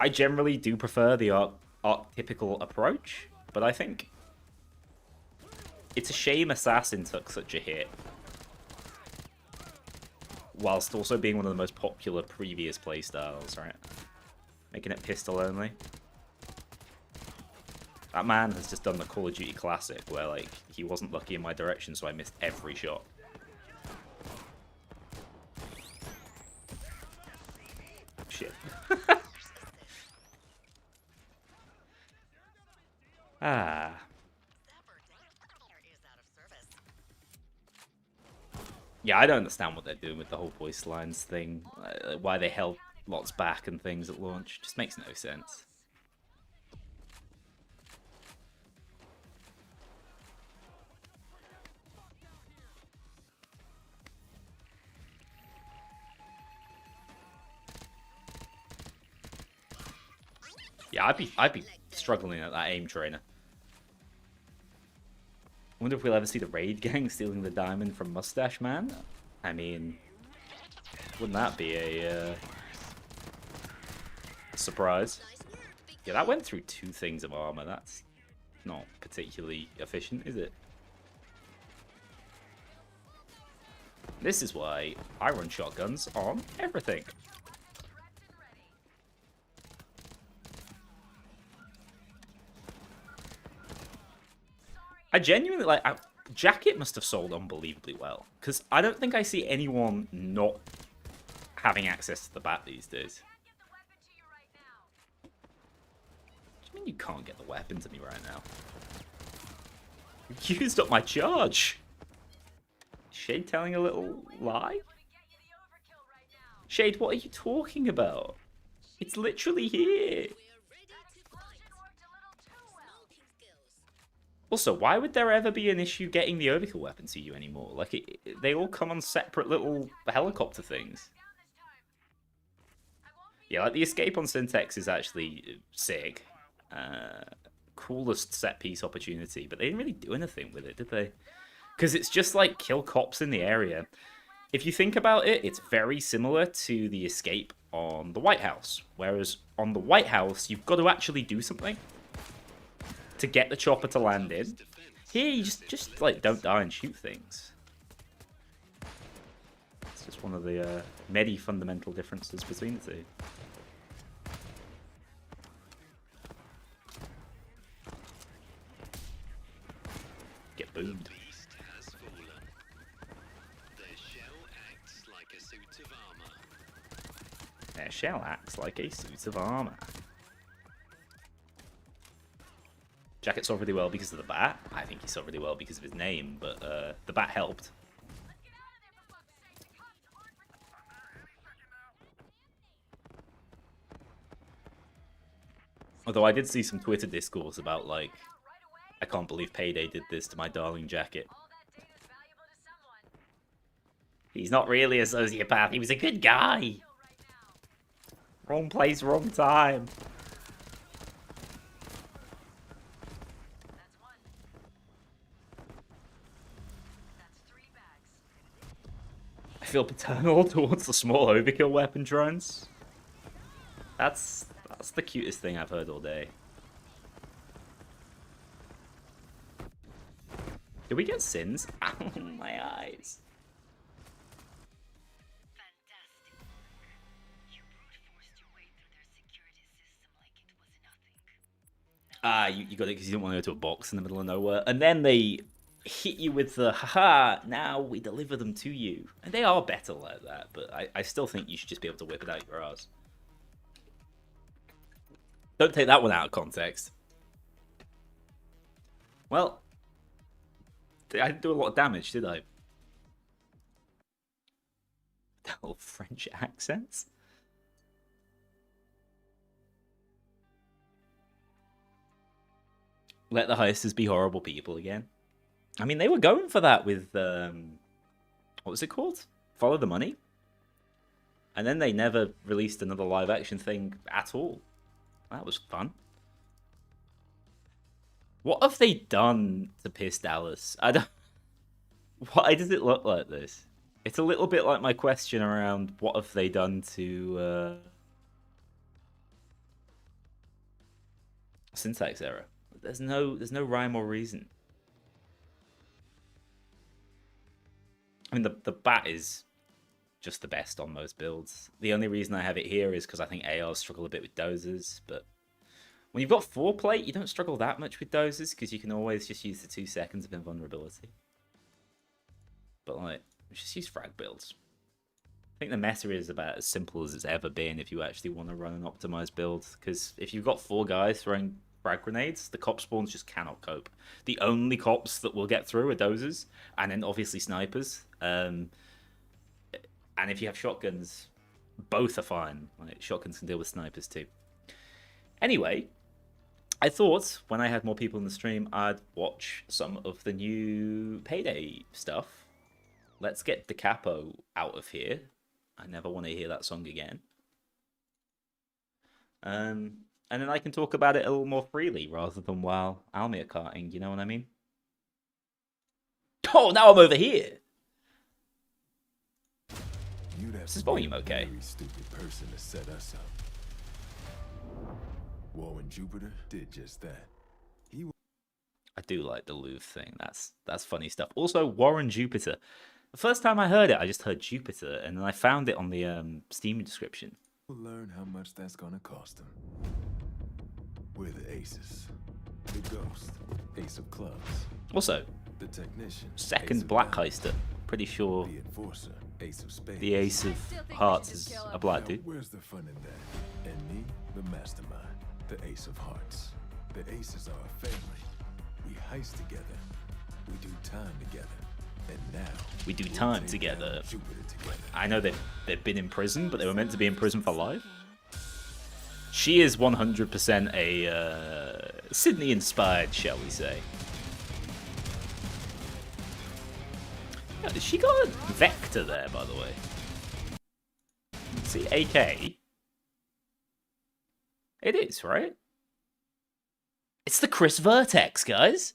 I generally do prefer the archetypical approach, but I think it's a shame Assassin took such a hit, whilst also being one of the most popular previous playstyles, right? Making it pistol only. That man has just done the Call of Duty classic where, like, he wasn't lucky in my direction, so I missed every shot. Shit. Ah. Yeah, I don't understand what they're doing with the whole voice lines thing. Why they held lots back and things at launch. Just makes no sense. Yeah, I'd be struggling at that aim trainer. I wonder if we'll ever see the raid gang stealing the diamond from Mustache Man. I mean, wouldn't that be a surprise? Yeah, that went through 2 things of armor. That's not particularly efficient, is it? This is why I run shotguns on everything. I genuinely, like, Jacket must have sold unbelievably well, because I don't think I see anyone not having access to the bat these days. What do you mean you can't get the weapon to me right now? You used up my charge! Shade telling a little lie? Shade, what are you talking about? It's literally here. Also, why would there ever be an issue getting the overkill weapon to you anymore? Like, they all come on separate little helicopter things. Yeah, like the escape on Syntax is actually sick. Coolest set piece opportunity, but they didn't really do anything with it, did they? Because it's just like kill cops in the area. If you think about it, it's very similar to the escape on the White House. Whereas on the White House, you've got to actually do something to get the chopper to land in. Here, you just like don't die and shoot things. It's just one of the many fundamental differences between the two. Get boomed. Their shell acts like a suit of armor. Jacket saw really well because of the bat. I think he saw really well because of his name, but the bat helped. Although I did see some Twitter discourse about, like, I can't believe Payday did this to my darling Jacket. He's not really a sociopath, he was a good guy. Wrong place, wrong time. I feel paternal towards the small overkill weapon drones. That's the cutest thing I've heard all day. Did we get sins? Ow, my eyes. Ah, you got it because you didn't want to go to a box in the middle of nowhere. And then they hit you with the, haha, now we deliver them to you. And they are better like that, but I still think you should just be able to whip it out your ass. Don't take that one out of context. Well, I didn't do a lot of damage, did I? Oh, French accents? Let the heisters be horrible people again. I mean, they were going for that with, what was it called? Follow the Money? And then they never released another live action thing at all. That was fun. What have they done to piss Dallas? I don't... Why does it look like this? It's a little bit like my question around what have they done to Syntax error. There's no rhyme or reason. I mean, the bat is just the best on most builds. The only reason I have it here is because I think ARs struggle a bit with dozers, but when you've got 4-plate, you don't struggle that much with dozers because you can always just use the 2 seconds of invulnerability. But like, just use frag builds. I think the meta is about as simple as it's ever been if you actually want to run an optimized build, because if you've got 4 guys throwing frag grenades, the cop spawns just cannot cope. The only cops that will get through are dozers, and then obviously snipers. And if you have shotguns, both are fine. Like, shotguns can deal with snipers too. Anyway, I thought when I had more people in the stream, I'd watch some of the new Payday stuff. Let's get Da Capo out of here. I never want to hear that song again. And then I can talk about it a little more freely rather than while Almir karting, you know what I mean? Oh, now I'm over here! Is this volume okay? Very stupid person to set us up. Warren Jupiter did just that. I do like the Louvre thing. That's funny stuff. Also, Warren Jupiter. The first time I heard it, I just heard Jupiter, and then I found it on the Steam description. We'll learn how much that's gonna cost them. We're the aces. The ghost. Ace of clubs. Also, The technician. second Ace of black diamonds. heister. Pretty sure The enforcer. Ace of spades. the Ace of Hearts is a black Now, dude. where's the fun in that? And me, the mastermind. The Ace of Hearts. The aces are a family. We heist together. We do time together. And now We do we'll time take together. down Jupiter together. I know they've been in prison, but they were meant to be in prison for life. She is 100% a Sydney-inspired, shall we say. Yeah, she got a Vector there, by the way. See, AK. It is, right? It's the Chris Vertex, guys.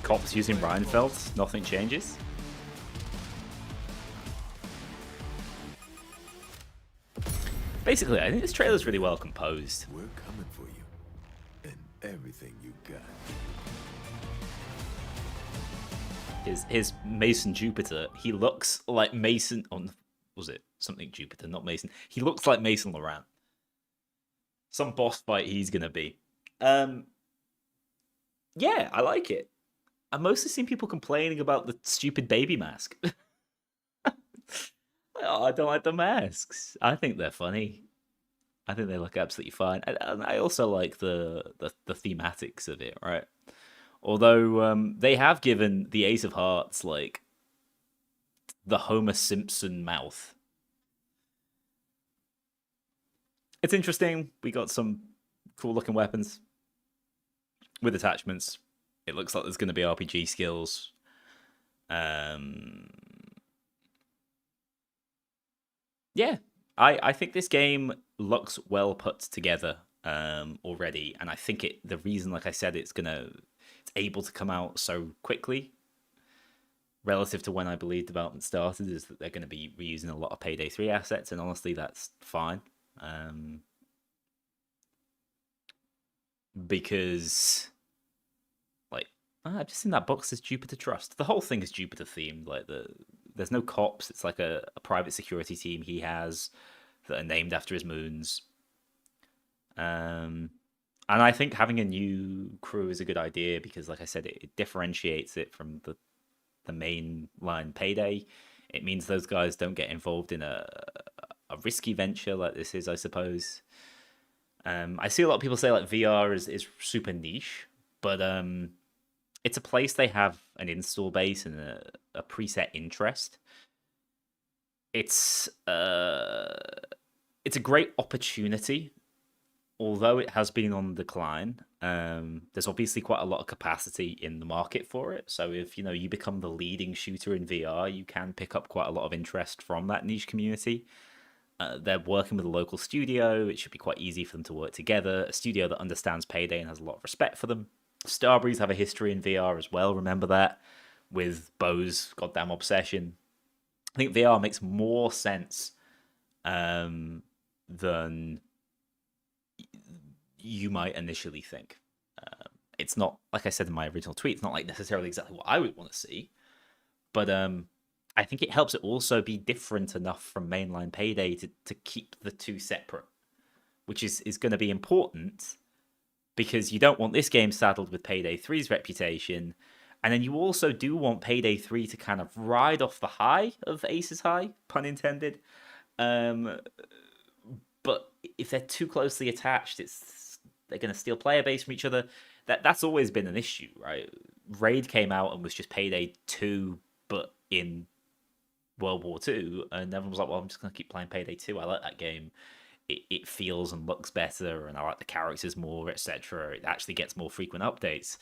Cops using Reinfeldt, nothing changes. Basically, I think this trailer's really well composed. We're coming for you. And everything you got. His Mason Jupiter, he looks like Mason on, was it something Jupiter, not Mason? He looks like Mason Laurent. Some boss fight he's gonna be. Yeah, I like it. I've mostly seen people complaining about the stupid baby mask. Oh, I don't like the masks. I think they're funny. I think they look absolutely fine. And I also like the thematics of it, right? Although they have given the Ace of Hearts like the Homer Simpson mouth. It's interesting. We got some cool looking weapons with attachments. It looks like there's going to be RPG skills. Yeah, I think this game looks well put together already, and I think the reason, like I said, it's able to come out so quickly relative to when I believe development started is that they're going to be reusing a lot of Payday 3 assets, and honestly, that's fine. Because, like, I've just seen that box says Jupiter Trust. The whole thing is Jupiter themed. Like, there's no cops. It's like a private security team he has that are named after his moons. And I think having a new crew is a good idea because, like I said, it differentiates it from the main line Payday. It means those guys don't get involved in a risky venture like this is, I suppose. I see a lot of people say like VR is super niche, but it's a place they have an install base and a preset interest. It's a great opportunity, although it has been on decline. There's obviously quite a lot of capacity in the market for it. So if you become the leading shooter in VR, you can pick up quite a lot of interest from that niche community. They're working with a local studio. It should be quite easy for them to work together. A studio that understands Payday and has a lot of respect for them. Starbreeze have a history in VR as well, remember that, with Bo's goddamn obsession. I think VR makes more sense than you might initially think. It's not, like I said in my original tweet, it's not like necessarily exactly what I would want to see, but I think it helps it also be different enough from mainline Payday to keep the two separate, which is going to be important because you don't want this game saddled with Payday 3's reputation, and then you also do want Payday 3 to kind of ride off the high of Aces High, pun intended. But if they're too closely attached, they're going to steal player base from each other. That's always been an issue, right? Raid came out and was just Payday 2, but in World War II, and everyone was like, well, I'm just going to keep playing Payday 2. I like that game. It feels and looks better, and I like the characters more, etc. It actually gets more frequent updates.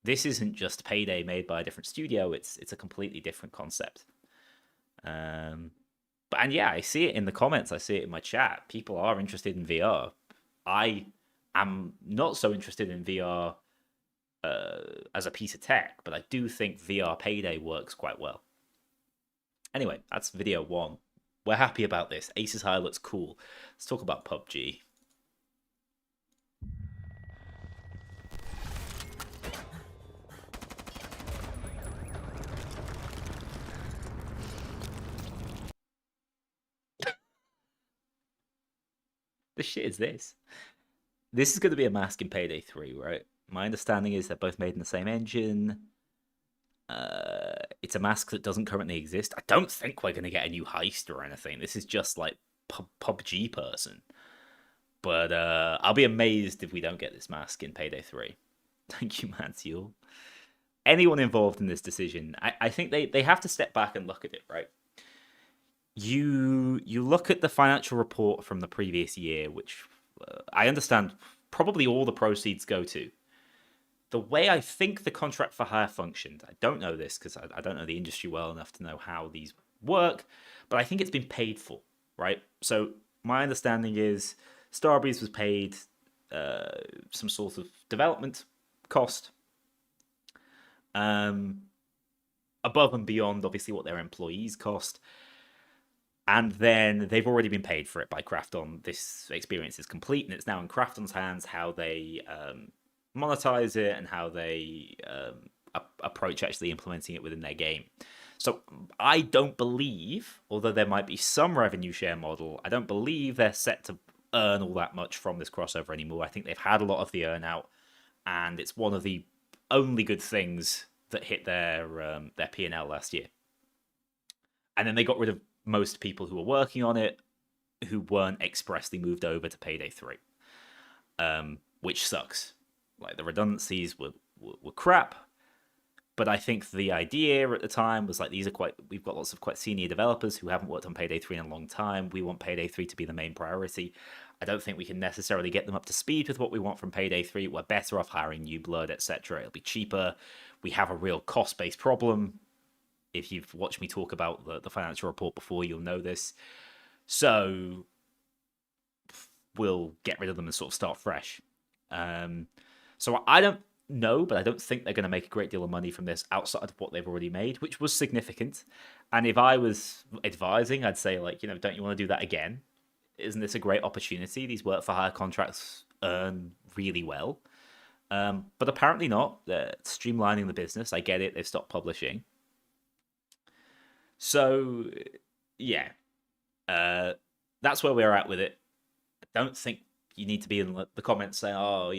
This isn't just Payday made by a different studio. It's a completely different concept. And yeah, I see it in the comments. I see it in my chat. People are interested in VR. I am not so interested in VR as a piece of tech, but I do think VR Payday works quite well. Anyway, that's video 1. We're happy about this. Aces High looks cool. Let's talk about PUBG. The shit is this? This is going to be a mask in Payday 3, right? My understanding is they're both made in the same engine. It's a mask that doesn't currently exist. I don't think we're going to get a new heist or anything. This is just like PUBG person. But I'll be amazed if we don't get this mask in Payday 3. Thank you, Mansfield. Anyone involved in this decision, I think they have to step back and look at it, right? You look at the financial report from the previous year, which I understand probably all the proceeds go to. The way I think the contract for hire functioned, I don't know this because I don't know the industry well enough to know how these work, but I think it's been paid for, right? So my understanding is Starbreeze was paid some sort of development cost above and beyond, obviously, what their employees cost. And then they've already been paid for it by Krafton. This experience is complete, and it's now in Krafton's hands how they monetize it and how they approach actually implementing it within their game. So I don't believe, although there might be some revenue share model, I don't believe they're set to earn all that much from this crossover anymore. I think they've had a lot of the earn out, and it's one of the only good things that hit their P&L last year. And then they got rid of most people who were working on it who weren't expressly moved over to Payday 3, which sucks. Like, the redundancies were crap, but I think the idea at the time was like, we've got lots of quite senior developers who haven't worked on Payday 3 in a long time. We want Payday 3 to be the main priority. I don't think we can necessarily get them up to speed with what we want from Payday 3. We're better off hiring new blood, etc. It'll be cheaper. We have a real cost-based problem. If you've watched me talk about the financial report before, you'll know this. So we'll get rid of them and sort of start fresh. So I don't know, but I don't think they're going to make a great deal of money from this outside of what they've already made, which was significant. And if I was advising, I'd say, like, don't you want to do that again? Isn't this a great opportunity? These work for hire contracts earn really well. But apparently not. They're streamlining the business. I get it. They've stopped publishing. So, yeah. That's where we're at with it. I don't think you need to be in the comments saying, oh,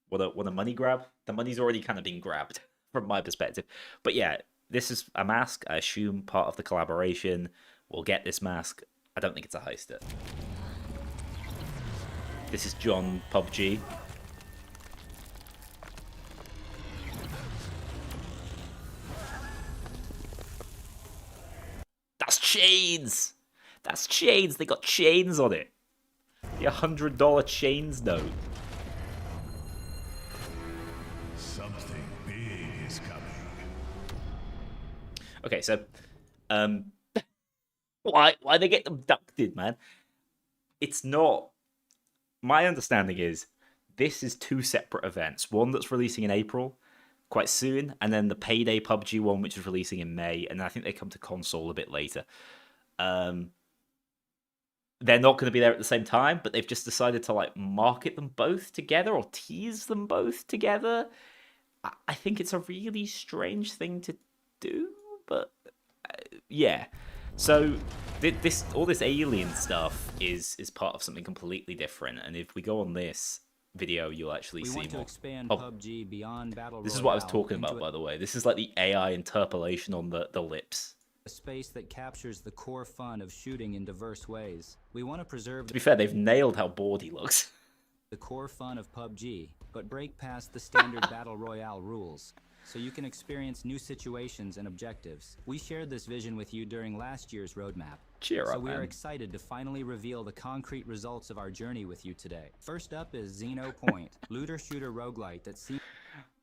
what a money grab. The money's already kind of been grabbed from my perspective. But yeah, this is a mask. I assume part of the collaboration. We'll get this mask. I don't think it's a heist. This is John PUBG. That's chains! That's chains! They got chains on it! The $100 chains note. Something big is coming. Okay, so why they get abducted, man? It's not. My understanding is this is two separate events. One that's releasing in April, quite soon, and then the Payday PUBG one, which is releasing in May, and I think they come to console a bit later. They're not going to be there at the same time, but they've just decided to like market them both together or tease them both together. I think it's a really strange thing to do, but yeah. So all this alien stuff is part of something completely different, and if we go on this video, you'll actually see want to more. expand PUBG beyond Battle This is what I was Royale talking into about, by the way. This is like the AI interpolation on the lips. a space that captures the core fun of shooting in diverse ways. We want to preserve To be fair, they've nailed how bored he looks. the core fun of PUBG, but break past the standard Battle Royale rules, so you can experience new situations and objectives. We shared this vision with you during last year's roadmap. Cheer So up, we are man. excited to finally reveal the concrete results of our journey with you today. First up is Xeno Point, looter shooter roguelite that seems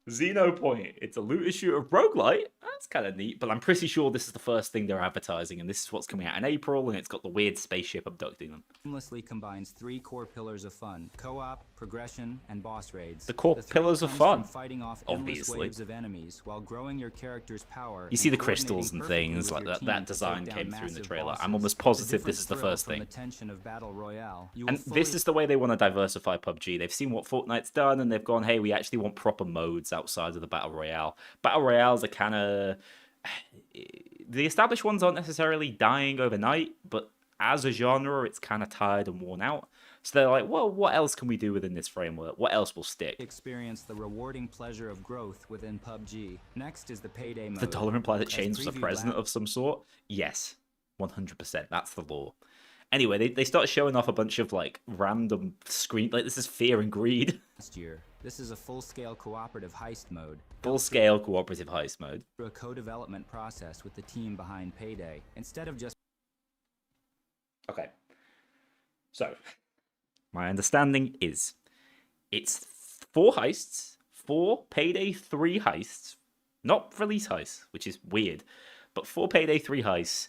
Xenopoint. It's a looter shooter roguelite. That's kind of neat, but I'm pretty sure this is the first thing they're advertising, and this is what's coming out in April, and it's got the weird spaceship abducting them. seamlessly combines three core pillars of fun: co-op, progression, and boss raids. The core thrill pillars of comes fun, from fighting off endless obviously. waves of enemies while growing your character's power. You see and the crystals and coordinating things perfectly like with your that. team That to design take came down through in the massive trailer. bosses. I'm almost It's a positive different this is the thrill first from thing. the tension of Battle Royale. You And will this fully is the way they want to diversify PUBG. They've seen what Fortnite's done, and they've gone, hey, we actually want proper modes outside of the Battle Royale. Battle Royales are kind of... The established ones aren't necessarily dying overnight, but as a genre, it's kind of tired and worn out. So they're like, well, what else can we do within this framework? What else will stick? experience the rewarding pleasure of growth within PUBG. Next is the Payday mode. The dollar imply that As Chains was a previewed president of some sort? Yes, 100%. That's the law. Anyway, they start showing off a bunch of like random screen, like this is Fear and Greed. Last year, this is a full-scale cooperative heist mode. Full scale cooperative heist mode. Through a co-development process with the team behind Payday, instead of just Okay. So, my understanding is it's 4 heists, 4 Payday 3 heists, not release heists, which is weird, but 4 Payday 3 heists,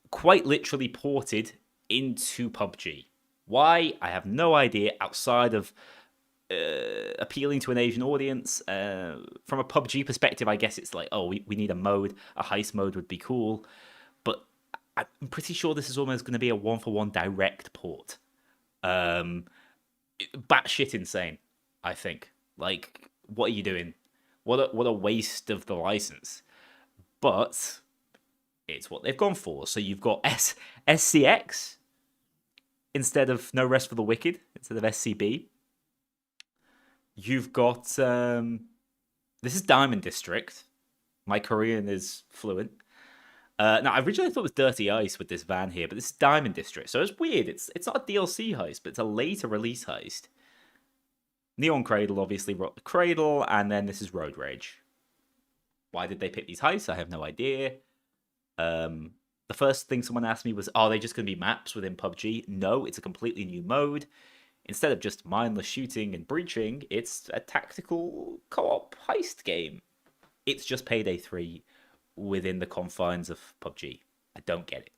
quite literally ported into PUBG. Why? I have no idea outside of appealing to an Asian audience. From a PUBG perspective, I guess it's like, oh, we need a mode. A heist mode would be cool. But I'm pretty sure this is almost going to be a 1-for-1 direct port. Batshit insane, I think. Like, what are you doing? What a waste of the license. But it's what they've gone for. So you've got SCX instead of No Rest for the Wicked, instead of SCB. You've got this is Diamond District. My Korean is fluent. Now, I originally thought it was Dirty Ice with this van here, but this is Diamond District, so it's weird. It's not a DLC heist, but it's a later release heist. Neon Cradle, obviously, Rock the Cradle, and then this is Road Rage. Why did they pick these heists? I have no idea. The first thing someone asked me was, are they just going to be maps within PUBG? No, it's a completely new mode. Instead of just mindless shooting and breaching, it's a tactical co-op heist game. It's just Payday 3 within the confines of PUBG. I don't get it.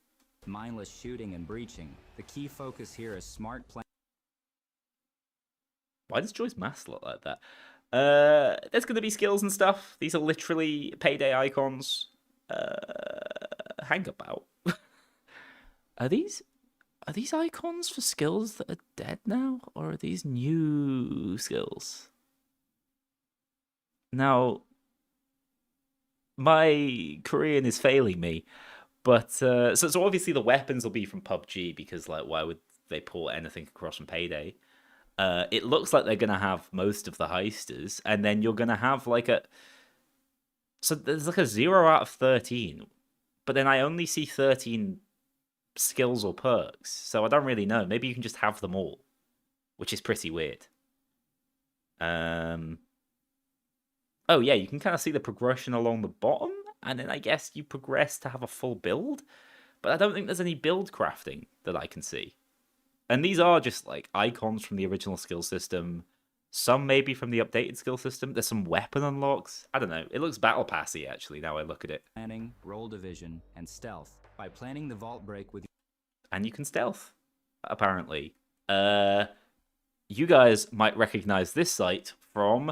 mindless shooting and breaching. The key focus here is smart planning. Why does Joy's mask look like that? There's going to be skills and stuff. These are literally Payday icons. Hang about. Are these icons for skills that are dead now, or are these new skills? Now, my Korean is failing me, but so obviously the weapons will be from PUBG because like why would they pull anything across from Payday? It looks like they're gonna have most of the heisters, and then you're gonna have like so there's like a 0 out of 13, but then I only see 13 skills or perks, so I don't really know. Maybe you can just have them all, which is pretty weird. Oh yeah, you can kind of see the progression along the bottom, and then I guess you progress to have a full build, but I don't think there's any build crafting that I can see. And these are just like icons from the original skill system. Some maybe from the updated skill system. There's some weapon unlocks. I don't know. It looks battle passy actually now I look at it. Planning, role division, and stealth. By planning the vault break with... And you can stealth, apparently. You guys might recognize this site from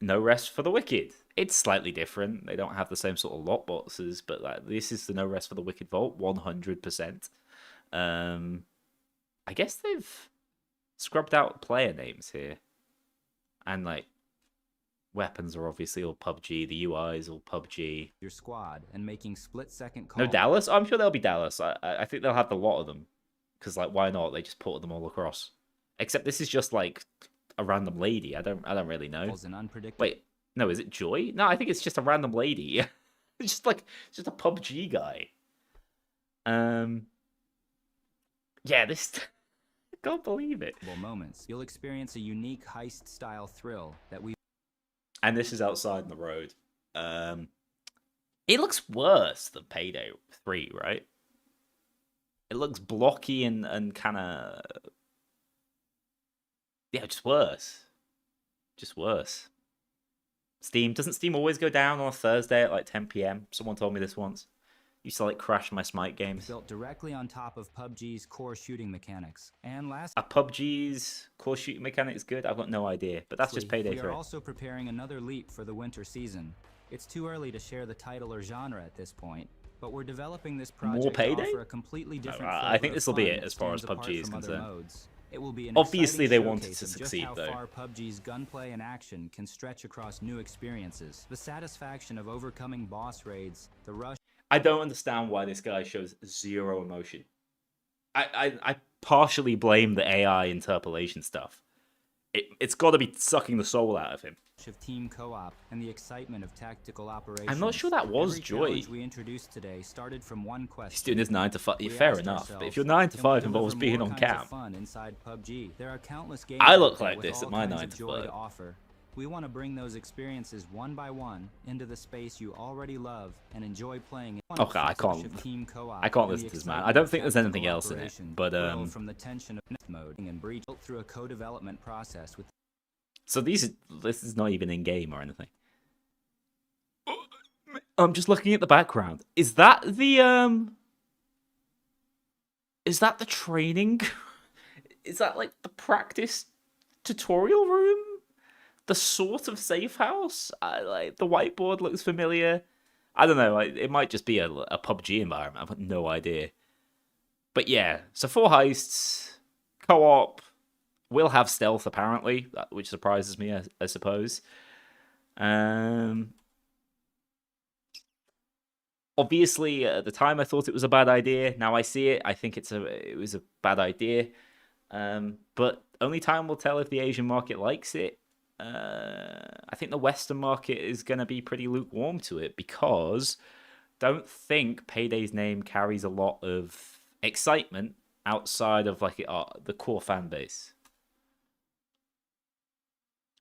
No Rest for the Wicked. It's slightly different. They don't have the same sort of lot boxes, but like, this is the No Rest for the Wicked vault, 100%. I guess they've scrubbed out player names here. And, like, weapons are obviously all PUBG. The UI is all PUBG. your squad and making split-second calls. No Dallas? Oh, I'm sure there'll be Dallas. I think they'll have a lot of them. Because, like, why not? They just ported them all across. Except this is just, like, a random lady. I don't really know. Wait, no, is it Joy? No, I think it's just a random lady. It's just a PUBG guy. Yeah, this... I can't believe it. Moments. You'll experience a unique heist-style thrill that we... And this is outside in the road. It looks worse than Payday 3, right? It looks blocky and kind of... Yeah, just worse. Just worse. Steam. Doesn't Steam always go down on a Thursday at like 10 PM? Someone told me this once. Used to like crash my Smite games. built directly on top of PUBG's core shooting mechanics. And last... Are PUBG's core shooting mechanics good? I've got no idea, but that's just Payday 3. We are also preparing another leap for the winter season. It's too early to share the title or genre at this point, but we're developing this project More Payday? to offer a completely different I think this will be it as far as PUBG is concerned. It will be an Obviously, they exciting wanted to showcase of succeed, just though. how far PUBG's gunplay and action can stretch across new experiences. The satisfaction of overcoming boss raids, the rush... I don't understand why this guy shows zero emotion. I partially blame the AI interpolation stuff. it's got to be sucking the soul out of him. Of team co-op and the excitement of tactical operations. I'm not sure that was Every Joy. challenge we introduced today started from one question. He's doing his 9 to 5. We Fair asked enough. But if ourselves, your 9 to can we 5 involves deliver being more on kinds of cam, fun inside PUBG? There are countless games I out look there like with this at all my kinds 9 of to joy 5. to offer. We want to bring those experiences one by one into the space you already love and enjoy playing. Okay, I can't listen to this man. I don't think there's anything else in it. But from the tension of mode and breach through a co-development process with. So this is not even in game or anything. I'm just looking at the background. Is that the training? Is that like the practice tutorial room? The sort of safe house? Like the whiteboard looks familiar. I don't know. It might just be a PUBG environment. I've got no idea. But yeah, so 4 heists, co-op. Will have stealth apparently, which surprises me, I suppose. Obviously, at the time I thought it was a bad idea. Now I see it, I think it was a bad idea. But only time will tell if the Asian market likes it. I think the Western market is going to be pretty lukewarm to it because don't think Payday's name carries a lot of excitement outside of like the core fan base.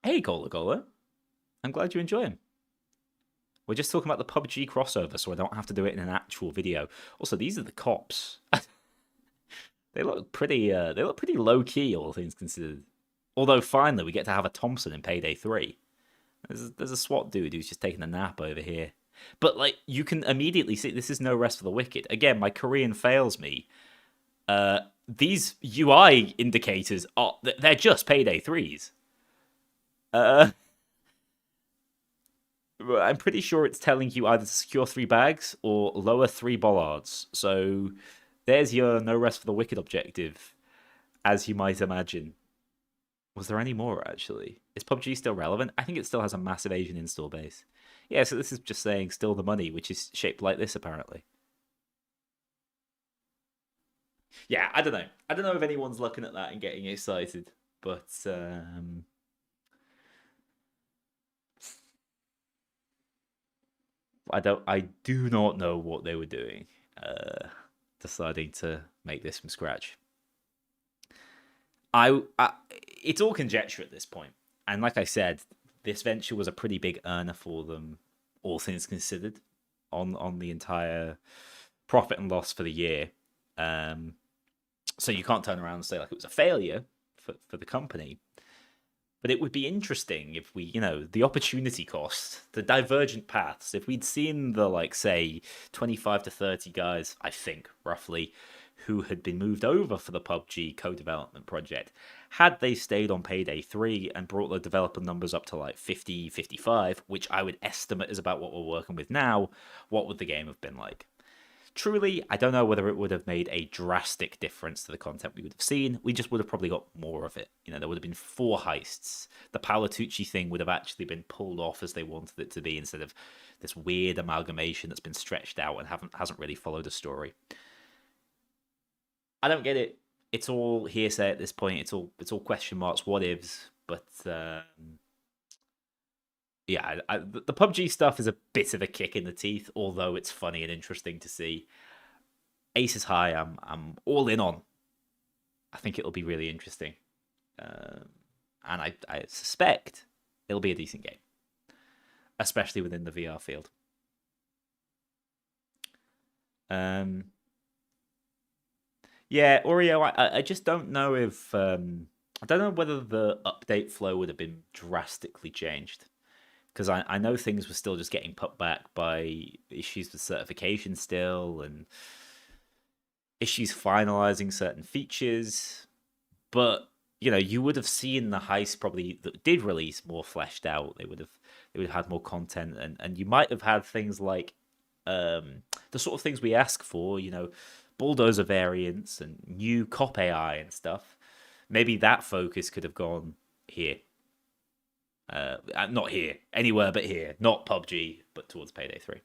Hey, Gola Gola. I'm glad you enjoy him. We're just talking about the PUBG crossover, so I don't have to do it in an actual video. Also, these are the cops. They look pretty low key, all things considered. Although finally we get to have a Thompson in Payday 3. There's a SWAT dude who's just taking a nap over here. But like you can immediately see this is no rest for the wicked. Again, my Korean fails me. These UI indicators they're just Payday 3s. I'm pretty sure it's telling you either to secure 3 bags or lower 3 bollards. So there's your no rest for the wicked objective, as you might imagine. Was there any more, actually? Is PUBG still relevant? I think it still has a massive Asian install base. Yeah, so this is just saying still the money, which is shaped like this, apparently. Yeah, I don't know. I don't know if anyone's looking at that and getting excited, but... I do not know what they were doing, deciding to make this from scratch. It's all conjecture at this point, and like I said, this venture was a pretty big earner for them, all things considered, on the entire profit and loss for the year. So you can't turn around and say like it was a failure for the company. But it would be interesting if we, the opportunity cost, the divergent paths, if we'd seen the, like, say, 25 to 30 guys, I think, roughly, who had been moved over for the PUBG co-development project, had they stayed on Payday 3 and brought the developer numbers up to, like, 50, 55, which I would estimate is about what we're working with now, what would the game have been like? Truly, I don't know whether it would have made a drastic difference to the content we would have seen. We just would have probably got more of it. There would have been 4 heists. The Palatucci thing would have actually been pulled off as they wanted it to be instead of this weird amalgamation that's been stretched out and hasn't really followed a story. I don't get it. It's all hearsay at this point. It's all question marks, what ifs. But yeah, the PUBG stuff is a bit of a kick in the teeth, although it's funny and interesting to see. Aces High, I'm all in on. I think it'll be really interesting, and I suspect it'll be a decent game, especially within the VR field. Yeah, Oreo, I just don't know if I don't know whether the update flow would have been drastically changed. Because I know things were still just getting put back by issues with certification still and issues finalizing certain features. But, you would have seen the heist probably that did release more fleshed out. They would have had more content and you might have had things like the sort of things we ask for, bulldozer variants and new cop AI and stuff. Maybe that focus could have gone here. Not here, anywhere but here. Not PUBG, but towards Payday 3.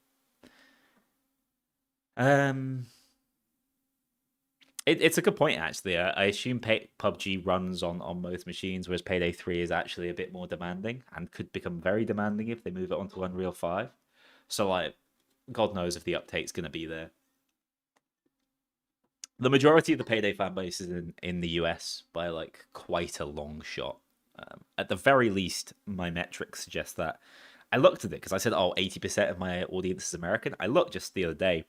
It's a good point, actually. I assume PUBG runs on most machines, whereas Payday 3 is actually a bit more demanding and could become very demanding if they move it onto Unreal 5. So, like, God knows if the update's going to be there. The majority of the Payday fan base is in the US by, like, quite a long shot. At the very least, my metrics suggest that. I looked at it because I said, oh, 80% of my audience is American. I looked just the other day.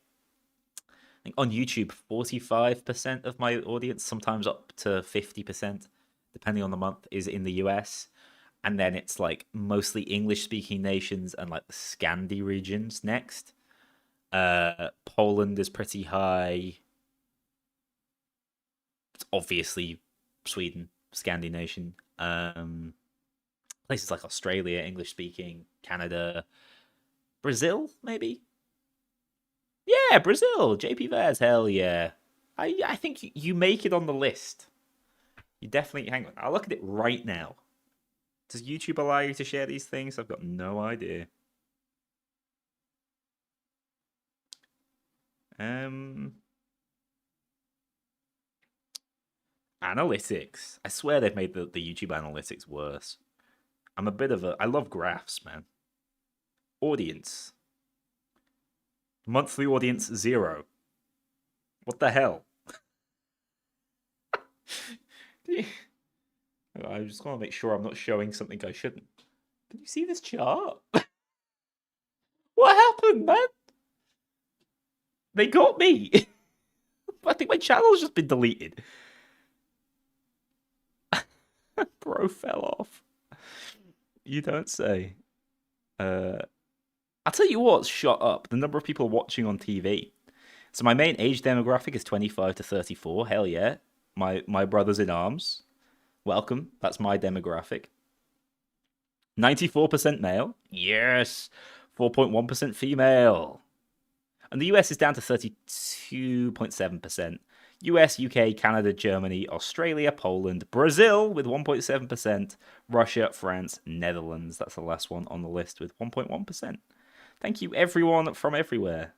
I think on YouTube, 45% of my audience, sometimes up to 50%, depending on the month, is in the US. And then it's like mostly English speaking nations and like the Scandi regions next. Poland is pretty high. It's obviously Sweden, Scandi nation. Places like Australia, English speaking, Canada, Brazil, maybe. Yeah, Brazil, JP Vaz, hell yeah. I think you make it on the list. You definitely, hang on, I'll look at it right now. Does YouTube allow you to share these things? I've got no idea. Analytics. I swear they've made the YouTube analytics worse. I love graphs, man. Audience. Monthly audience 0. What the hell? I just want to make sure I'm not showing something I shouldn't. Can you see this chart? What happened, man? They got me. I think my channel's just been deleted. Bro fell off. You don't say. I'll tell you what's shot up. The number of people watching on TV. So my main age demographic is 25 to 34. Hell yeah. My brothers in arms. Welcome. That's my demographic. 94% male. Yes. 4.1% female. And the US is down to 32.7%. US, UK, Canada, Germany, Australia, Poland, Brazil with 1.7%, Russia, France, Netherlands. That's the last one on the list with 1.1%. Thank you, everyone from everywhere.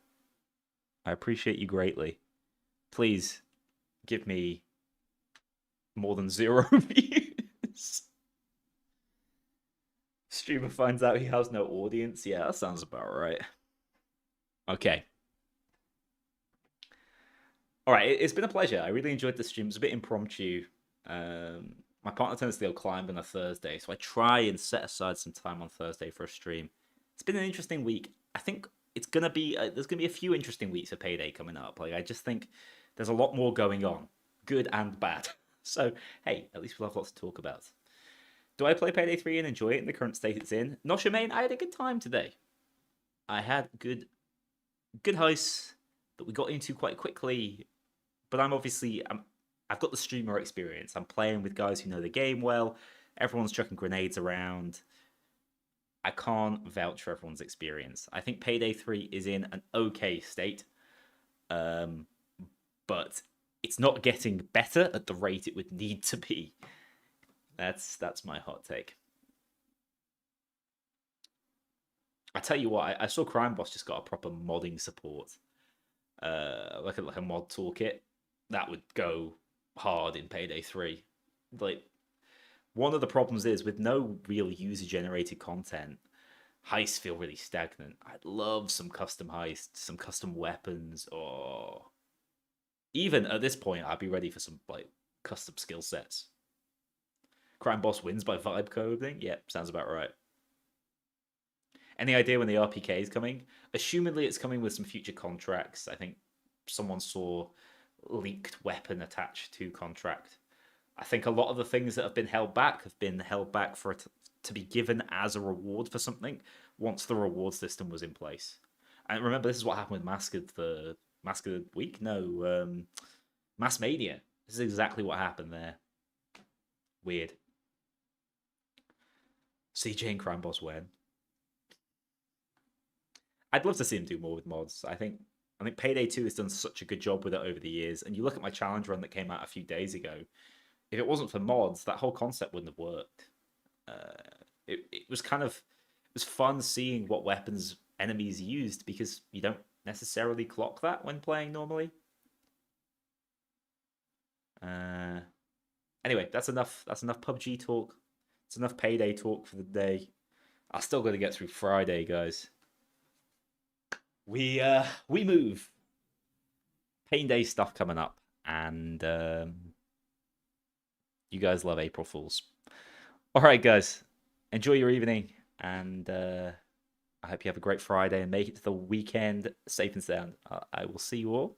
I appreciate you greatly. Please give me more than 0 views. Streamer finds out he has no audience. Yeah, that sounds about right. Okay. All right, it's been a pleasure. I really enjoyed the stream. It was a bit impromptu. My partner tends to go climb on a Thursday, so I try and set aside some time on Thursday for a stream. It's been an interesting week. I think it's gonna be there's gonna be a few interesting weeks of Payday coming up. Like I just think there's a lot more going on, good and bad. So hey, at least we'll have lots to talk about. Do I play Payday 3 and enjoy it in the current state it's in? Not Shemaine, I had a good time today. I had good heists that we got into quite quickly. But I've got the streamer experience. I'm playing with guys who know the game well. Everyone's chucking grenades around. I can't vouch for everyone's experience. I think Payday 3 is in an okay state. But it's not getting better at the rate it would need to be. That's my hot take. I tell you what, I saw Crime Boss just got a proper modding support. Like a mod toolkit. That would go hard in Payday 3. Like, one of the problems is with no real user-generated content, heists feel really stagnant. I'd love some custom heists, some custom weapons, or even at this point, I'd be ready for some like custom skill sets. Crime Boss wins by vibe coding. Yep, sounds about right. Any idea when the RPK is coming? Assumedly, it's coming with some future contracts. I think someone saw leaked weapon attached to contract. I think a lot of the things that have been held back for it to be given as a reward for something once the reward system was in place. And remember, this is what happened with Mask of the Week? No, Mass Mania. This is exactly what happened there. Weird. CJ and Crime Boss win. I'd love to see him do more with mods. I think Payday 2 has done such a good job with it over the years. And you look at my challenge run that came out a few days ago. If it wasn't for mods, that whole concept wouldn't have worked. It was fun seeing what weapons enemies used because you don't necessarily clock that when playing normally. Anyway, that's enough. That's enough PUBG talk. It's enough Payday talk for the day. I still got to get through Friday, guys. We move. Payday stuff coming up, and you guys love April Fools. All right, guys, enjoy your evening, and I hope you have a great Friday and make it to the weekend safe and sound. I will see you all